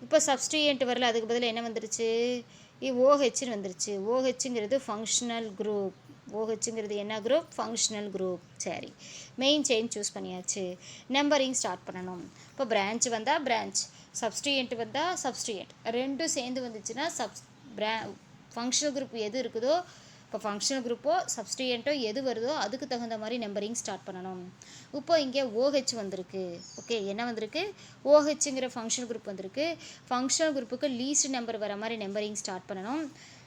இப்போ சப்ஸ்டியன்ட் வரல, அதுக்கு பதில் என்ன வந்துருச்சு? OHன்னு வந்துருச்சு. OHங்கிறது ஃபங்க்ஷனல் குரூப். OHங்கிறது என்ன குரூப்? Functional group. சரி, மெயின் செயின் சூஸ் பண்ணியாச்சு. நம்பரிங் ஸ்டார்ட் பண்ணணும். இப்போ பிரான்ச் வந்தால் பிரான்ச், சப்ஸ்டியன்ட் வந்தால் சப்ஸ்டியன்ட், ரெண்டும் சேர்ந்து வந்துச்சுன்னா ஃபங்க்ஷனல் குரூப் எது இருக்குதோ, இப்போ ஃபங்க்ஷனல் குரூப்போ சப்ஸ்டியன்ட்டோ எது வருதோ அதுக்கு தகுந்த மாதிரி நம்பரிங் ஸ்டார்ட் பண்ணணும். இப்போ இங்கே OH வந்திருக்கு. ஓகே, என்ன வந்திருக்கு? OHங்கிற ஃபங்க்ஷனல் குரூப் வந்திருக்கு. ஃபங்க்ஷனல் குரூப்புக்கு லீஸ்ட் நம்பர் வர மாதிரி நம்பரிங் ஸ்டார்ட் பண்ணணும்.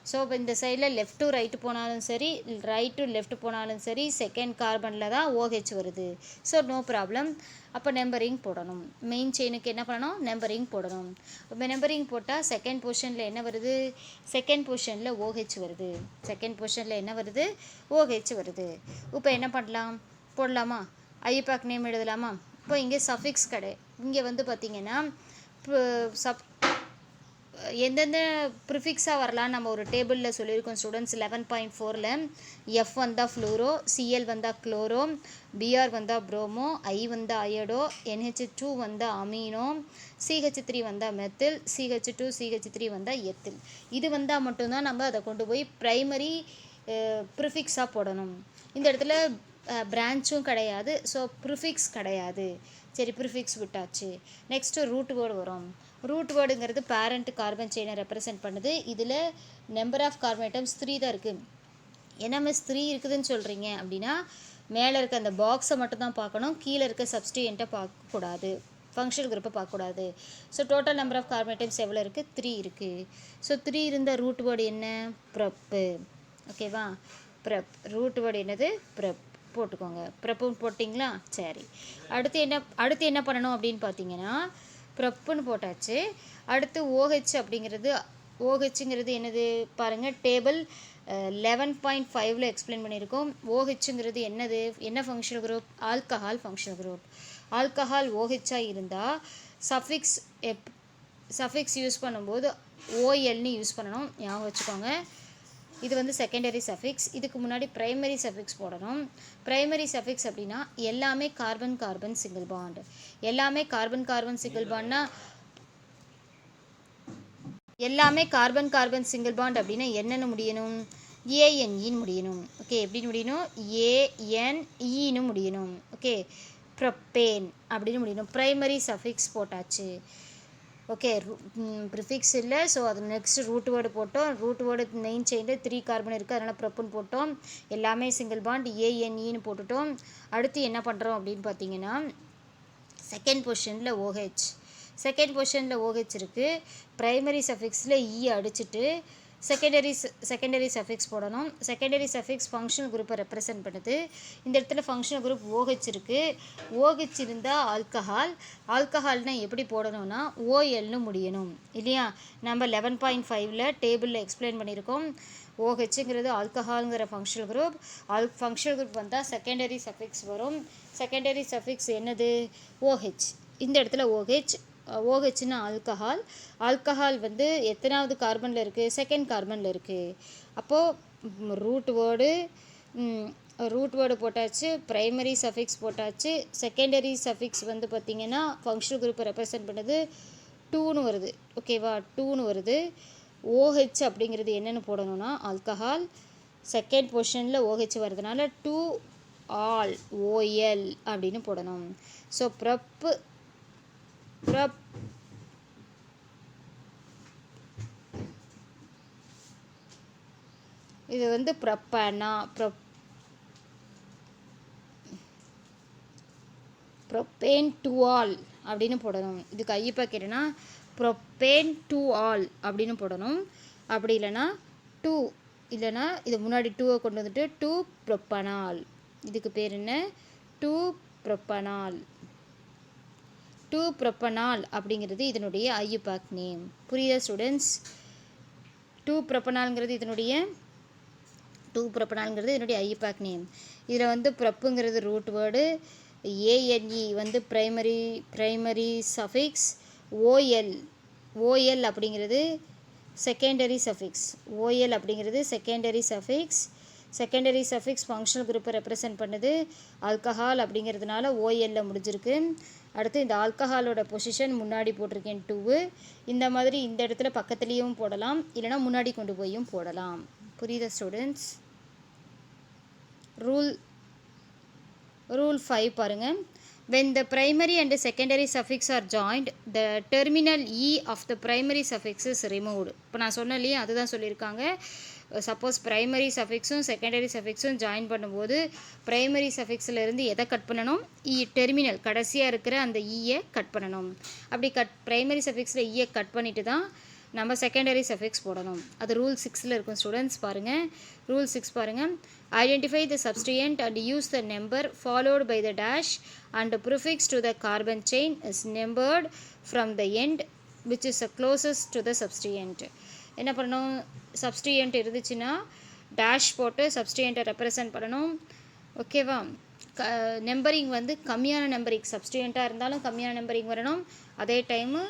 ஸோ இப்போ இந்த சைடில் லெஃப்ட் டு ரைட்டு போனாலும் சரி, ரைட் டு லெஃப்ட் போனாலும் சரி, செகண்ட் கார்பனில் தான் OH வருது. So no problem. அப்போ நம்பரிங் போடணும். மெயின் செயினுக்கு என்ன பண்ணணும்? நம்பரிங் போடணும். இப்போ நம்பரிங் போட்டால் செகண்ட் பொசிஷனில் என்ன வருது? செகண்ட் பொசிஷனில் OH வருது. செகண்ட் பொசிஷனில் என்ன வருது? OH வருது. இப்போ என்ன பண்ணலாம்? போடலாமா? ஐயூபாக் நேம் எழுதலாமா? இப்போ இங்கே சஃபிக்ஸ் இங்கே வந்து பார்த்திங்கன்னா எந்தெந்த ப்ரிஃபிக்ஸாக வரலான்னு நம்ம ஒரு டேபிளில் சொல்லியிருக்கோம் ஸ்டூடெண்ட்ஸ். 11.4ல் F வந்தால் ஃப்ளூரோ, Cl வந்தால் குளோரோ, Br வந்தால் ப்ரோமோ, I வந்தால் அயடோ, NH2 வந்தால் அமீனோ, CH3 வந்தால் மெத்தில், CH2 CH3 வந்தால் எத்தில். இது வந்தால் மட்டும்தான் நம்ம அதை கொண்டு போய் ப்ரைமரி ப்ரிஃபிக்ஸாக போடணும். இந்த இடத்துல பிரான்ச்சும் கிடையாது, ஸோ ப்ரிஃபிக்ஸ் கிடையாது. சரி, ப்ரிஃபிக்ஸ் விட்டாச்சு. நெக்ஸ்ட்டு ரூட் வேர்டு வரும். ரூட் வேர்டுங்கிறது பேரண்ட் கார்பன் செயினை ரெப்ரசென்ட் பண்ணுது. இதில் நம்பர் ஆஃப் கார்பன் ஐட்டம்ஸ் 3 தான் இருக்குது. என்ன மிஸ் 3 இருக்குதுன்னு சொல்கிறீங்க அப்படின்னா, மேலே இருக்க அந்த பாக்ஸை மட்டும் தான் பார்க்கணும், கீழே இருக்க சப்ஸ்டியன்ட்டை பார்க்கக்கூடாது, ஃபங்க்ஷனல் குரூப்பை பார்க்கக்கூடாது. So total number of carbon atoms எவ்வளோ இருக்குது? 3 இருக்குது. ஸோ 3 இருந்த ரூட் வேர்டு என்ன? ப்ரெப்பு. ஓகேவா, ப்ரெப். ரூட் வேர்டு என்னது? ப்ரெப். போட்டுக்கோங்க. ப்ரெப்புன்னு போட்டிங்களா? சரி, அடுத்து என்ன பண்ணணும் அப்படின்னு பார்த்தீங்கன்னா, ப்ரெப்புன்னு போட்டாச்சு. அடுத்து OH அப்படிங்கிறது, OHங்கிறது என்னது பாருங்கள், டேபிள் 11.5ல் எக்ஸ்பிளைன் பண்ணியிருக்கோம். OHங்கிறது என்னது? என்ன functional group? Alcohol functional group. Alcohol OHஆ இருந்தால் சஃபிக்ஸ் யூஸ் பண்ணும்போது OLன்னு யூஸ் பண்ணணும், ஞாபகம் வச்சுக்கோங்க. இது வந்து செகண்டரி சஃபிக்ஸ். இதுக்கு முன்னாடி ப்ரைமரி சஃபிக்ஸ் போடணும். ப்ரைமரி சஃபிக்ஸ் அப்படின்னா எல்லாமே கார்பன் சிங்கிள் பாண்ட். எல்லாமே கார்பன் சிங்கிள் பாண்ட்னா எல்லாமே கார்பன் சிங்கிள் பாண்ட் அப்படின்னா என்னென்னு முடியணும்? ANEன்னு முடியணும். ஓகே, எப்படின்னு முடியணும்? ANEன்னு முடியணும். ஓகே, ப்ரொப்பேன் அப்படின்னு முடியணும். ப்ரைமரி சஃபிக்ஸ் போட்டாச்சு. ஓகே, ப்ரிஃபிக்ஸ் இல்லை, ஸோ அது நெக்ஸ்ட் ரூட் வேர்டு போட்டோம். ரூட் வேர்டு மெயின் செயினில் 3 கார்பன் இருக்குது, அதனால் ப்ரொப்புன்னு போட்டோம். எல்லாமே சிங்கிள் பாண்ட், ஏஎன்இன்னு போட்டுட்டோம். அடுத்து என்ன பண்ணுறோம் அப்படின்னு பார்த்தீங்கன்னா, செகண்ட் பொசிஷனில் OH. செகண்ட் பொசிஷனில் OH இருக்குது. ப்ரைமரி சஃபிக்ஸில் இ அடிச்சுட்டு செகண்டரி சஃபிக்ஸ் போடணும். செகண்டரி சஃபிக்ஸ் ஃபங்க்ஷனல் குரூப்பை ரெப்ரசன்ட் பண்ணுது. இந்த இடத்துல ஃபங்க்ஷனல் குரூப் OH இருக்குது. OH இருந்தால் ஆல்கஹால்னால் எப்படி போடணும்னா OLன்னு முடியணும் இல்லையா? நம்ம 11.5ல் டேபிளில் எக்ஸ்பிளைன் பண்ணியிருக்கோம். OHங்கிறது ஆல்கஹால்ங்கிற ஃபங்க்ஷனல் குரூப். ஃபங்க்ஷனல் குரூப் வந்தால் செகண்டரி சஃபிக்ஸ் வரும். செகண்டரி சஃபிக்ஸ் என்னது? OH. இந்த இடத்துல OHன்னா ஆல்கஹால் வந்து எத்தனாவது கார்பனில் இருக்குது? செகண்ட் கார்பனில் இருக்குது. அப்போது ரூட் வேர்டு போட்டாச்சு, ப்ரைமரி சஃபிக்ஸ் போட்டாச்சு. செகண்டரி சஃபிக்ஸ் வந்து பார்த்திங்கன்னா ஃபங்க்ஷனல் குரூப்பை ரெப்ரசன்ட் பண்ணுது, 2ன்னு வருது. ஓகேவா? 2ன்னு வருது. OH அப்படிங்கிறது என்னென்னு போடணும்னா ஆல்கஹால். செகண்ட் பொசிஷனில் OH வருதுனால 2 ஆல் OL அப்படின்னு போடணும். ஸோ இது வந்து ப்ரொப்பேன் 2 ஆல் அப்படின்னு போடணும். இதுக்கு ஐயப்பா கேட்டேன்னா ப்ரொப்பேன் 2 ஆல் அப்படின்னு போடணும். அப்படி இல்லைன்னா 2 இல்லைன்னா இது முன்னாடி 2வை கொண்டு வந்துட்டு 2 ப்ரொப்பனால். இதுக்கு பேர் என்ன? 2 ப்ரொப்பனால். 2 ப்ரொப்பனால் அப்படிங்கிறது இதனுடைய ஐயுபாக் நேம். புரியுதா ஸ்டூடெண்ட்ஸ்? 2 ப்ரொப்பனால்ங்கிறது இதனுடைய ஐயுபாக் நேம். இதில் வந்து ப்ரப்புங்கிறது ரூட் வேர்டு, ஏஎன்இ வந்து ப்ரைமரி சஃபிக்ஸ், ஓஎல் அப்படிங்கிறது secondary suffix. Secondary suffix functional குரூப்பை ரெப்ரசன்ட் பண்ணுது. ஆல்கஹால் அப்படிங்கிறதுனால OLல முடிஞ்சிருக்கு. அடுத்து இந்த ஆல்கஹாலோட பொசிஷன் முன்னாடி போட்டிருக்கேன் 2. இந்த மாதிரி இந்த இடத்துல பக்கத்துலேயும் போடலாம், இல்லைனா முன்னாடி கொண்டு போயும் போடலாம். புரியுதா ஸ்டூடெண்ட்ஸ்? ரூல் 5 பாருங்கள். When the primary and secondary suffix are joined, the terminal E of the primary suffix is removed. இப்போ நான் சொன்னலையே அதுதான் சொல்லியிருக்காங்க. சப்போஸ் ப்ரைமரி சஃபிக்ஸும் செகண்டரி சஃபிக்ஸும் ஜாயின் பண்ணும்போது ப்ரைமரி சஃபிக்ஸில் இருந்து எதை கட் பண்ணணும்? டெர்மினல் கடைசியாக இருக்கிற அந்த ஈயை கட் பண்ணணும். அப்படி ப்ரைமரி சஃபிக்ஸில் ஈயை கட் பண்ணிட்டு தான் நம்ம செகண்டரி சஃபிக்ஸ் போடணும். அது ரூல் 6ல் இருக்கும் ஸ்டூடெண்ட்ஸ். பாருங்கள், ரூல் 6 பாருங்கள். Identify the substituent and use the number followed by the dash and prefix to the carbon chain is numbered from the end which is closest to the substituent. என்ன பண்ணணும்? சப்ஸ்டியன்ட் இருந்துச்சுன்னா dash போட்டு சப்ஸ்டியன்ட்டை represent பண்ணணும். ஓகேவா? Numbering வந்து கம்மியான numbering, சப்ஸ்டியண்ட்டாக இருந்தாலும் கம்மியான நம்பரிங் வரணும். அதே டைமு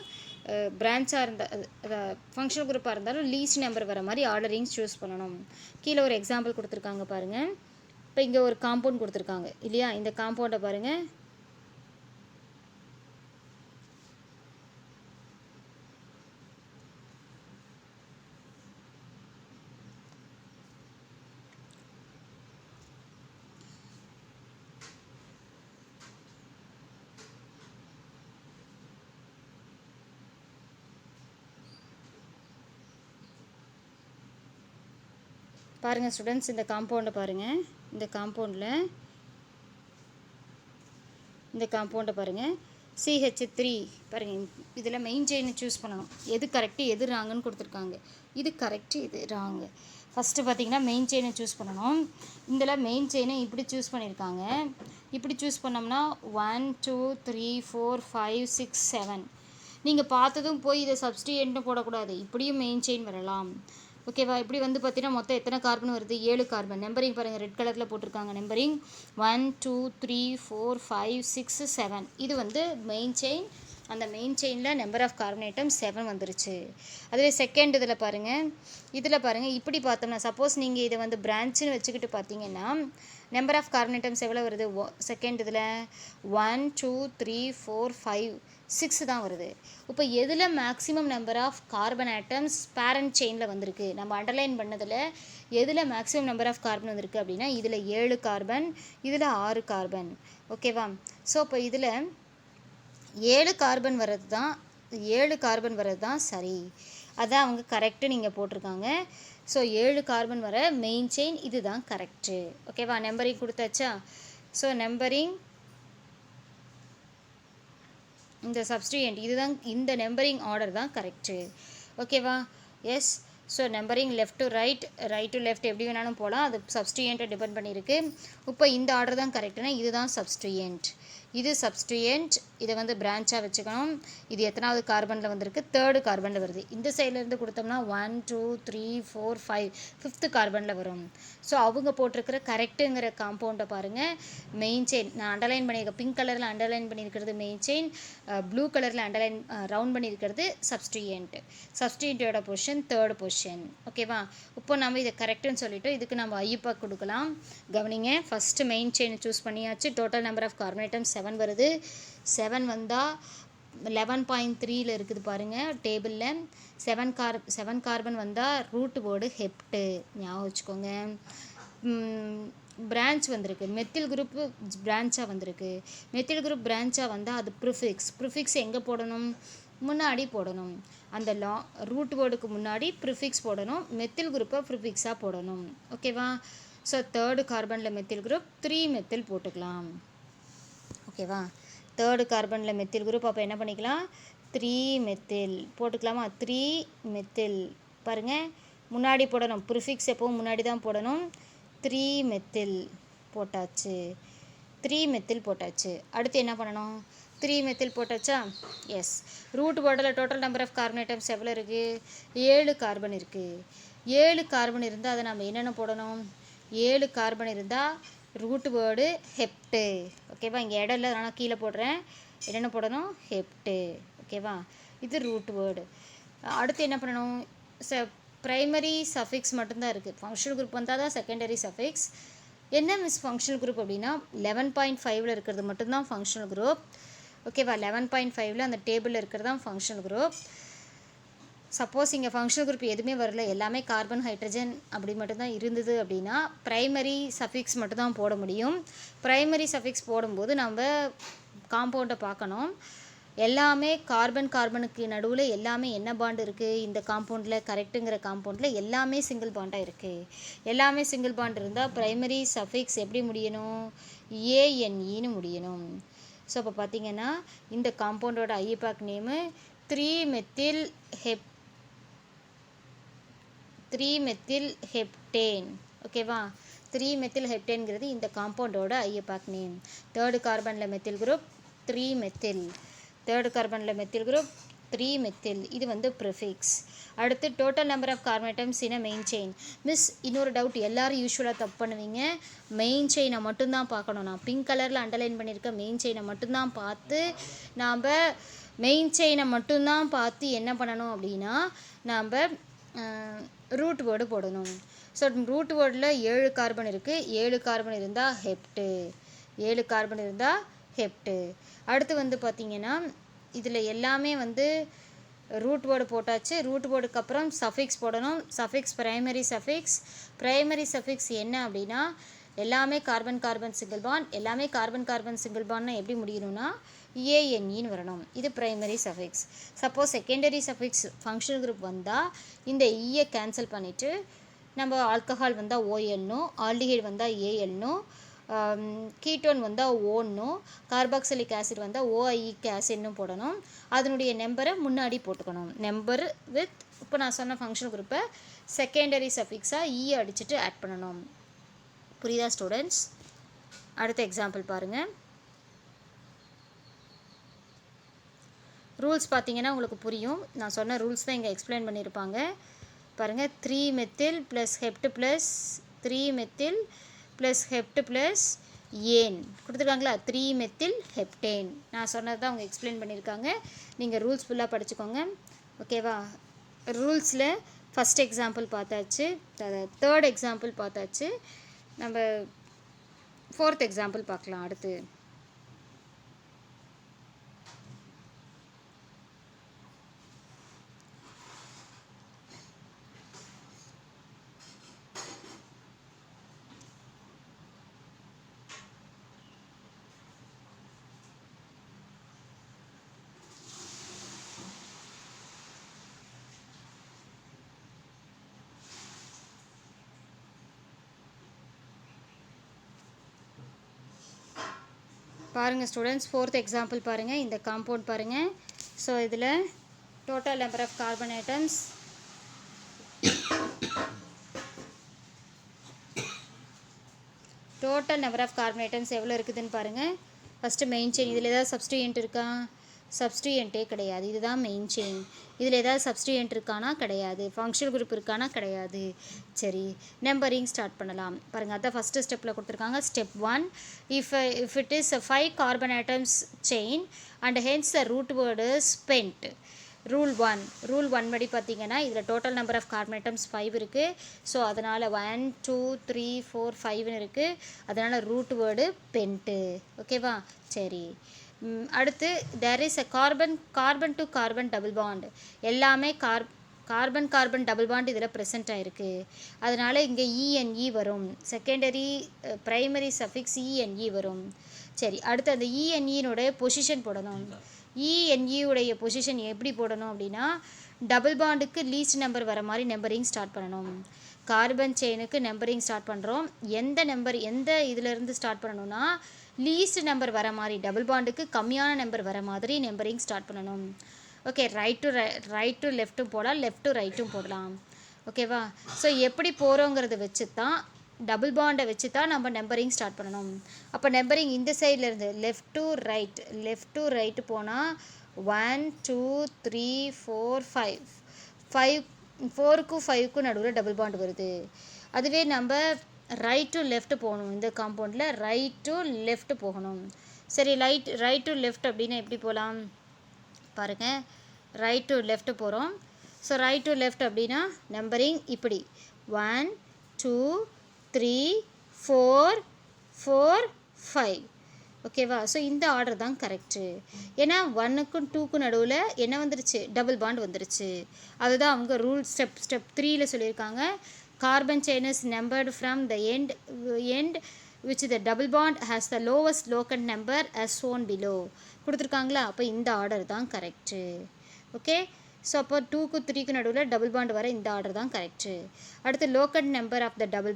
பிரான்ச்சாக இருந்தால் ஃபங்க்ஷனல் குரூப்பாக இருந்தாலும் லீஸ்ட் நம்பர் வர மாதிரி ஆர்டரிங் சூஸ் பண்ணணும். கீழே ஒரு எக்ஸாம்பிள் கொடுத்துருக்காங்க பாருங்கள். இப்போ இங்கே ஒரு காம்பவுண்ட் கொடுத்துருக்காங்க இல்லையா? இந்த காம்பவுண்டை பாருங்கள். பாருங்கள் ஸ்டூடெண்ட்ஸ், இந்த காம்பவுண்டை பாருங்கள். இந்த காம்பவுண்டை பாருங்கள். CH3 பாருங்கள். இதில் மெயின் செயினை சூஸ் பண்ணணும். எது கரெக்டு எது ராங்குன்னு கொடுத்துருக்காங்க. இது கரெக்டு இது ராங்கு. ஃபஸ்ட்டு பார்த்திங்கன்னா மெயின் செயினை சூஸ் பண்ணணும். இதில் மெயின் செயினை இப்படி சூஸ் பண்ணியிருக்காங்க. இப்படி சூஸ் பண்ணோம்னா 1 2 3 4 5 6 7. நீங்கள் பார்த்ததும் போய் இதை சப்ஸ்டியன்ட்னு போடக்கூடாது. இப்படியும் மெயின் செயின் வரலாம். ஓகேவா? இப்படி வந்து பார்த்தீங்கன்னா மொத்தம் எத்தனை கார்பன் வருது? 7 கார்பன். நம்பரிங் பாருங்கள், ரெட் கலரில் போட்டிருக்காங்க நம்பரிங். 1 2 3 4 5 6 7. இது வந்து மெயின் செயின். அந்த மெயின் செயினில் நம்பர் ஆஃப் கார்பன் ஐட்டம் 7 வந்துருச்சு. அதில் செகண்ட் இதில் பாருங்கள், இப்படி பார்த்தோம்னா சப்போஸ் நீங்கள் இதை வந்து பிரான்ச்சுன்னு வச்சுக்கிட்டு பார்த்தீங்கன்னா நம்பர் ஆஃப் கார்பன் ஐட்டம்ஸ் எவ்வளோ வருது? செகண்ட் இதில் 1 2 3 4 5 6 தான் வருது. இப்போ எதில் maximum number of carbon atoms parent செயினில் வந்திருக்கு, நம்ம அண்டர்லைன் பண்ணதில் எதில் மேக்ஸிமம் நம்பர் ஆஃப் கார்பன் வந்திருக்கு அப்படின்னா இதில் 7 கார்பன், இதில் 6 கார்பன். ஓகேவா? ஸோ இப்போ இதில் 7 கார்பன் வர்றது தான் சரி, அதான் அவங்க கரெக்டு நீங்கள் போட்டிருக்காங்க. ஸோ 7 கார்பன் வர மெயின் செயின் இதுதான் கரெக்டு. ஓகேவா? நம்பரிங் கொடுத்தாச்சா? ஸோ நம்பரிங் இந்த சப்ஸ்டியூயன்ட் இதுதான், இந்த நம்பரிங் ஆர்டர் தான் கரெக்டு. ஓகேவா? Yes. So numbering left to right, right to left எப்படி வேணாலும் போகலாம், அது சப்ஸ்டியூயண்ட்டை டிபெண்ட் பண்ணியிருக்கு. இப்போ இந்த ஆர்டர் தான் கரெக்டுனா இதுதான் சப்ஸ்டியூயன்ட், இது சப்ஸ்டியூயன்ட். இதை வந்து பிரான்ச்சாக வச்சுக்கணும். இது எத்தனாவது கார்பனில் வந்திருக்கு? 3rd கார்பனில் வருது. இந்த சைட்லேருந்து கொடுத்தோம்னா 1 2 3 4 5 5th கார்பனில் வரும். ஸோ அவங்க போட்டிருக்கிற கரெக்டுங்கிற காம்பவுண்டை பாருங்கள். மெயின் செயின் நான் அண்டர்லைன் பண்ணியிருக்கேன், பிங்க் கலரில் அண்டர்லைன் பண்ணியிருக்கிறது மெயின் செயின், ப்ளூ கலரில் அண்டர்லைன் ரவுண்ட் பண்ணியிருக்கிறது சப்ஸ்டியூயன்ட். சப்ஸ்டியூயன்ட்டோட பொசிஷன் 3rd பொசிஷன். ஓகேவா? இப்போ நம்ம இதை கரெக்டுன்னு சொல்லிவிட்டு இதுக்கு நம்ம ஐயுபாக் கொடுக்கலாம். கவனிங்க, ஃபஸ்ட்டு மெயின் செயினை சூஸ் பண்ணியாச்சு. Total number of carbon atoms 7 வருது. 7 வந்தால் 11.3ல் இருக்குது பாருங்கள் டேபிளில். 7 கார்பன் வந்தால் ரூட் வேர்டு ஹெப்டு, ஞாபகம் வச்சுக்கோங்க. பிரான்ச் வந்திருக்கு, மெத்தில் குரூப்பு பிரான்ச்சாக வந்திருக்கு. மெத்தில் குரூப் பிரான்ச்சாக வந்தால் அது ப்ரிஃபிக்ஸ் எங்கே போடணும்? முன்னாடி போடணும். அந்த ரூட் வேர்டுக்கு முன்னாடி ப்ரிஃபிக்ஸ் போடணும், மெத்தில் குரூப்பை ப்ரிஃபிக்ஸாக போடணும். ஓகேவா? ஸோ 3rd கார்பனில் மெத்தில் குரூப் 3 மெத்தில் போட்டுக்கலாம். ஓகேவா? 3rd கார்பனில் மெத்தில் குரூப் அப்போ என்ன பண்ணிக்கலாம்? 3 மெத்தில் போட்டுக்கலாமா? 3 மெத்தில் பாருங்கள், முன்னாடி போடணும், ப்ரிஃபிக்ஸ் எப்போவும் முன்னாடி தான் போடணும். 3 மெத்தில் போட்டாச்சு, 3 மெத்தில் போட்டாச்சு. அடுத்து என்ன பண்ணணும்? 3 மெத்தில் போட்டாச்சா? எஸ். ரூட் வேர்டில் total number of carbon atoms எவ்வளோ இருக்குது? 7 கார்பன் இருக்குது. 7 கார்பன் இருந்தால் அதை நம்ம என்னென்ன போடணும்? 7 கார்பன் இருந்தால் ரூட் வேர்டு ஹெப்டு. ஓகேவா? இங்கே இடம் இல்லை, நான் கீழே போடுறேன். என்னென்ன போடணும்? ஹெப்டு. ஓகேவா? இது ரூட் வேர்டு. அடுத்து என்ன பண்ணணும்? ப்ரைமரி சஃபிக்ஸ் மட்டும்தான் இருக்குது. ஃபங்க்ஷனல் குரூப் வந்தால் தான் செகண்டரி சஃபிக்ஸ். என்ன மிஸ் ஃபங்க்ஷனல் குரூப் அப்படின்னா 11.5ல் இருக்கிறது மட்டும்தான் ஃபங்க்ஷனல் குரூப். ஓகேவா? 11.5ல் அந்த டேபிளில் இருக்கிறது தான் ஃபங்க்ஷனல் குரூப். சப்போஸ் இங்கே ஃபங்க்ஷனல் குரூப் எதுவுமே வரல, எல்லாமே கார்பன் ஹைட்ரஜன் அப்படி மட்டும்தான் இருந்தது அப்படின்னா ப்ரைமரி சஃபிக்ஸ் மட்டும்தான் போட முடியும். ப்ரைமரி சஃபிக்ஸ் போடும்போது நம்ம காம்பவுண்டை பார்க்கணும். எல்லாமே கார்பனுக்கு நடுவில் எல்லாமே என்ன பாண்ட் இருக்குது? இந்த காம்பவுண்டில் கரெக்டுங்கிற காம்பவுண்டில் எல்லாமே சிங்கிள் பாண்டாக இருக்குது. எல்லாமே சிங்கிள் பாண்ட் இருந்தால் ப்ரைமரி சஃபிக்ஸ் எப்படி முடியணும்? ஏஎன்இன்னு முடியணும். ஸோ இப்போ பார்த்தீங்கன்னா இந்த காம்பவுண்டோட ஐயுபாக் நேமு 3 மெத்தில் ஹெப்டேன். ஓகேவா? 3 மெத்தில் ஹெப்டேன்கிறது இந்த காம்பவுண்டோட ஐயுபாக் நேம். 3rd கார்பனில் மெத்தில் குரூப் 3 மெத்தில், 3rd கார்பனில் மெத்தில் குரூப் 3 மெத்தில், இது வந்து ப்ரிஃபிக்ஸ். அடுத்து total number of carbon atoms in main chain. Miss இன்னொரு டவுட், எல்லோரும் யூஸ்வலாக தப்பு பண்ணுவீங்க, மெயின் செயினை மட்டும்தான் பார்க்கணும். நான் பிங்க் கலரில் அண்டர்லைன் பண்ணியிருக்க மெயின் செயினை மட்டும்தான் பார்த்து நாம் மெயின் செயினை மட்டும்தான் பார்த்து என்ன பண்ணணும் அப்படின்னா நாம் ரூட் வேர்டு போடணும். ஸோ ரூட் வேர்டில் 7 கார்பன் இருக்குது. 7 கார்பன் இருந்தால் ஹெப்டு, 7 கார்பன் இருந்தால் ஹெப்டு. அடுத்து வந்து பார்த்திங்கன்னா இதில் எல்லாமே வந்து ரூட் வேர்டு போட்டாச்சு. ரூட் வேர்டுக்கு அப்புறம் சஃபிக்ஸ் போடணும். சஃபிக்ஸ் ப்ரைமரி சஃபிக்ஸ் என்ன அப்படின்னா எல்லாமே கார்பன் சிங்கிள் பாண்ட், எல்லாமே கார்பன் சிங்கிள் பாண்ட்னா எப்படி முடியணும்னா ஏஎன்இன்னு வரணும். இது primary suffix. Suppose secondary suffix functional group வந்தால் இந்த ஈயை கேன்சல் பண்ணிவிட்டு நம்ம ஆல்கஹால் வந்தால் ஓஎல்னும், ஆல்டிஹைட் வந்தால் ஏஎல்னும், கீட்டோன் வந்தால் ஓன்னும், கார்பாக்சிலிக் ஆசிட் வந்தால் ஓஐஇக் ஆசிட்னும் போடணும். அதனுடைய நம்பரை முன்னாடி போட்டுக்கணும். நம்பர் வித் இப்போ நான் சொன்ன ஃபங்க்ஷனல் குரூப்பை செகண்டரி சஃபிக்ஸாக ஈ அடிச்சுட்டு ஆட் பண்ணணும். புரியுதா ஸ்டூடெண்ட்ஸ்? அடுத்த எக்ஸாம்பிள் பாருங்கள். ரூல்ஸ் பார்த்தீங்கன்னா உங்களுக்கு புரியும். நான் சொன்ன ரூல்ஸ் தான் இங்கே எக்ஸ்பிளைன் பண்ணியிருப்பாங்க. பாருங்கள், 3 methyl plus hept plus 3 methyl plus hept plus ane கொடுத்துருக்காங்களா? 3 மெத்தில் ஹெப்டேன். நான் சொன்னது தான் அவங்க எக்ஸ்பிளைன் பண்ணியிருக்காங்க. நீங்கள் ரூல்ஸ் ஃபுல்லாக படிச்சுக்கோங்க. ஓகேவா? ரூல்ஸில் ஃபஸ்ட் எக்ஸாம்பிள் பார்த்தாச்சு, 3rd எக்ஸாம்பிள் பார்த்தாச்சு. நம்ம 4th எக்ஸாம்பிள் பார்க்கலாம். அடுத்து பாருங்கள் ஸ்டூடெண்ட்ஸ், ஃபோர்த் எக்ஸாம்பிள் பாருங்கள். இந்த காம்பவுண்ட் பாருங்கள். ஸோ இதில் total number of carbon atoms எவ்வளோ இருக்குதுன்னு பாருங்கள். First main chain. இதில் ஏதாவது சப்ஸ்டியூயன்ட் இருக்கா? சப்ஸ்டியூயன்ட்டே கிடையாது. இதுதான் மெயின் செயின். இதில் ஏதாவது சப்ஸ்டியூயன்ட் இருக்கானா? கிடையாது. ஃபங்க்ஷனல் குரூப் இருக்கானா? கிடையாது. சரி, நம்பரிங் ஸ்டார்ட் பண்ணலாம். பாருங்கள், அதான் ஃபஸ்ட்டு ஸ்டெப்பில் கொடுத்துருக்காங்க. Step 1, if it is a 5 carbon atoms chain and hence the root word is pent. Rule 1 படி பார்த்தீங்கன்னா இதில் total number of carbon atoms 5 இருக்குது. ஸோ அதனால் 1 2 3 4 5ன்னு இருக்குது. அதனால் ரூட் வேர்டு பென்ட்டு. ஓகேவா? சரி, அடுத்து there is a carbon to carbon double bond. எல்லாமே கார்பன் டபுள் பாண்ட் இதில் ப்ரெசென்ட் ஆகிருக்கு. அதனால் இங்கே இஎன்இ வரும். செகண்டரி ப்ரைமரி சஃபிக்ஸ் இஎன்இ வரும். சரி, அடுத்து அந்த இஎன்இனுடைய பொசிஷன் போடணும். இஎன்இயுடைய பொசிஷன் எப்படி போடணும் அப்படின்னா, டபுள் பாண்டுக்கு லீஸ்ட் நம்பர் வர மாதிரி நம்பரிங் ஸ்டார்ட் பண்ணணும். கார்பன் செயினுக்கு நம்பரிங் ஸ்டார்ட் பண்ணுறோம். எந்த இதிலேருந்து ஸ்டார்ட் பண்ணணும்னா, லீஸ்ட் நம்பர் வர மாதிரி, டபுள் பாண்டுக்கு கம்மியான நம்பர் வர மாதிரி நம்பரிங் ஸ்டார்ட் பண்ணணும். ஓகே, ரைட் டு லெஃப்ட்டும் போடலாம், லெஃப்ட் டு ரைட்டும் போடலாம். ஓகேவா? ஸோ எப்படி போகிறோங்கிறத வச்சு தான், டபுள் பாண்டை வச்சு தான் நம்ம நம்பரிங் ஸ்டார்ட் பண்ணணும். அப்போ நம்பரிங் இந்த சைட்லேருந்து லெஃப்ட் டு ரைட்டு போனால் 1 2 3 4 5 4க்கும் 5க்கும் நடுவில் டபுள் பாண்ட் வருது. அதுவே நம்ம ரைட் டு லெஃப்ட் போகணும். இந்த காம்பவுண்டில் ரைட் டு லெஃப்ட் போகணும். சரி, ரைட் டு லெஃப்ட் அப்படின்னா எப்படி போகலாம் பாருங்கள். ரைட் டு லெஃப்ட் போகிறோம். ஸோ ரைட் டு லெஃப்ட் அப்படின்னா நம்பரிங் இப்படி 1 2 3 4 4 5. ஓகேவா? ஸோ இந்த ஆர்டர் தான் கரெக்டு. ஏன்னா 1க்கும் 2க்கும் நடுவில் என்ன வந்துருச்சு? டபுள் பாண்ட் வந்துருச்சு. அதுதான் அவங்க ரூல் ஸ்டெப் 3ல சொல்லியிருக்காங்க. Carbon chain is numbered from the end which the double bond has the lowest locant number as shown below கொடுத்துருக்காங்களா? அப்போ இந்த ஆர்டர் தான் கரெக்டு. ஓகே, ஸோ அப்போ 2க்கும் 3க்கும் நடுவில் டபுள் பாண்ட் வர இந்த ஆர்டர் தான் கரெக்டு. அடுத்து locant number of the double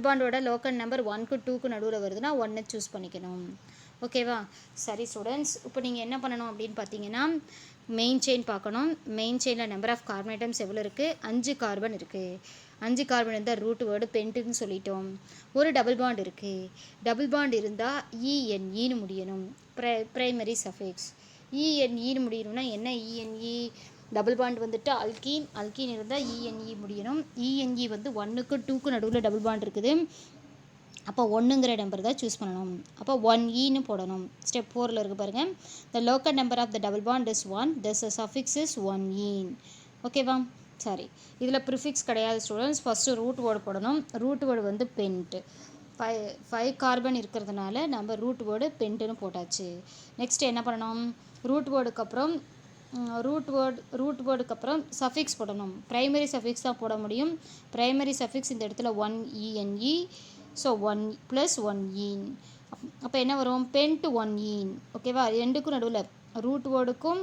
பாண்டோட லோக்கண்ட் நம்பர் 1க்கும் 2க்கும் நடுவில் வருதுன்னா 1 சூஸ் பண்ணிக்கணும். ஓகேவா? சரி ஸ்டூடெண்ட்ஸ், இப்போ நீங்கள் என்ன பண்ணணும் அப்படின்னு பார்த்தீங்கன்னா, மெயின் செயின் பார்க்கணும். மெயின் செயினில் நம்பர் ஆஃப் கார்பன் ஐட்டம்ஸ் எவ்வளோ இருக்குது? 5 கார்பன் இருக்குது. 5 கார்பன் இருந்தால் ரூட் வேர்டு பென்ட்டுன்னு சொல்லிட்டோம். ஒரு டபுள் பாண்ட் இருக்குது. டபுள் பாண்ட் இருந்தால் இஎன்இன்னு முடியணும். ப்ரைமரி சஃபிக்ஸ் இஎன்இன்னு முடியணும்னா என்ன? இஎன்இ டபுள் பாண்ட் வந்துட்டு அல்கீன் இருந்தால் இஎன்இ முடியணும். இஎன்இ வந்து 1க்கும் 2க்கும் நடுவில் டபுள் பாண்ட் இருக்குது. அப்போ 1ங்கிற நம்பர் தான் சூஸ் பண்ணணும். அப்போ 1ன்னு போடணும். ஸ்டெப் 4ல் இருக்குது பாருங்கள். The local number of the double bond is 1. This suffix is 1 ஓகேவா? சரி, இதில் ப்ரிஃபிக்ஸ் கிடையாது ஸ்டூடெண்ட்ஸ். ஃபஸ்ட்டு ரூட் வேர்டு போடணும். ரூட் வேர்டு வந்து பென்ட்டு. 5 கார்பன் இருக்கிறதுனால நம்ம ரூட் வேர்டு பென்ட்டுன்னு போட்டாச்சு. நெக்ஸ்ட் என்ன பண்ணணும்? ரூட் வேர்டுக்கு அப்புறம் சஃபிக்ஸ் போடணும். ப்ரைமரி சஃபிக்ஸ் தான் போட முடியும். ப்ரைமரி சஃபிக்ஸ் இந்த இடத்துல 1 ஸோ 1 + 1 அப்போ என்ன வரும்? பென்ட் 1 ஓகேவா? ரெண்டுக்கும் நடுவில் ரூட் வேர்டுக்கும்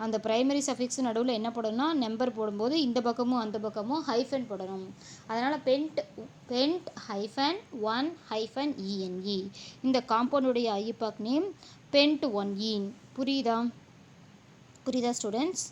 அந்த ப்ரைமரி சஃபிக்ஸும் நடுவில் என்ன போடணும்னா, நம்பர் போடும்போது இந்த பக்கமும் அந்த பக்கமும் ஹைஃபன் போடணும். அதனால் பென்ட் -1-ENE. இந்த காம்பவுண்டுடைய ஐபாக் நேம் பென்ட் 1 புரியுதா ஸ்டூடெண்ட்ஸ்?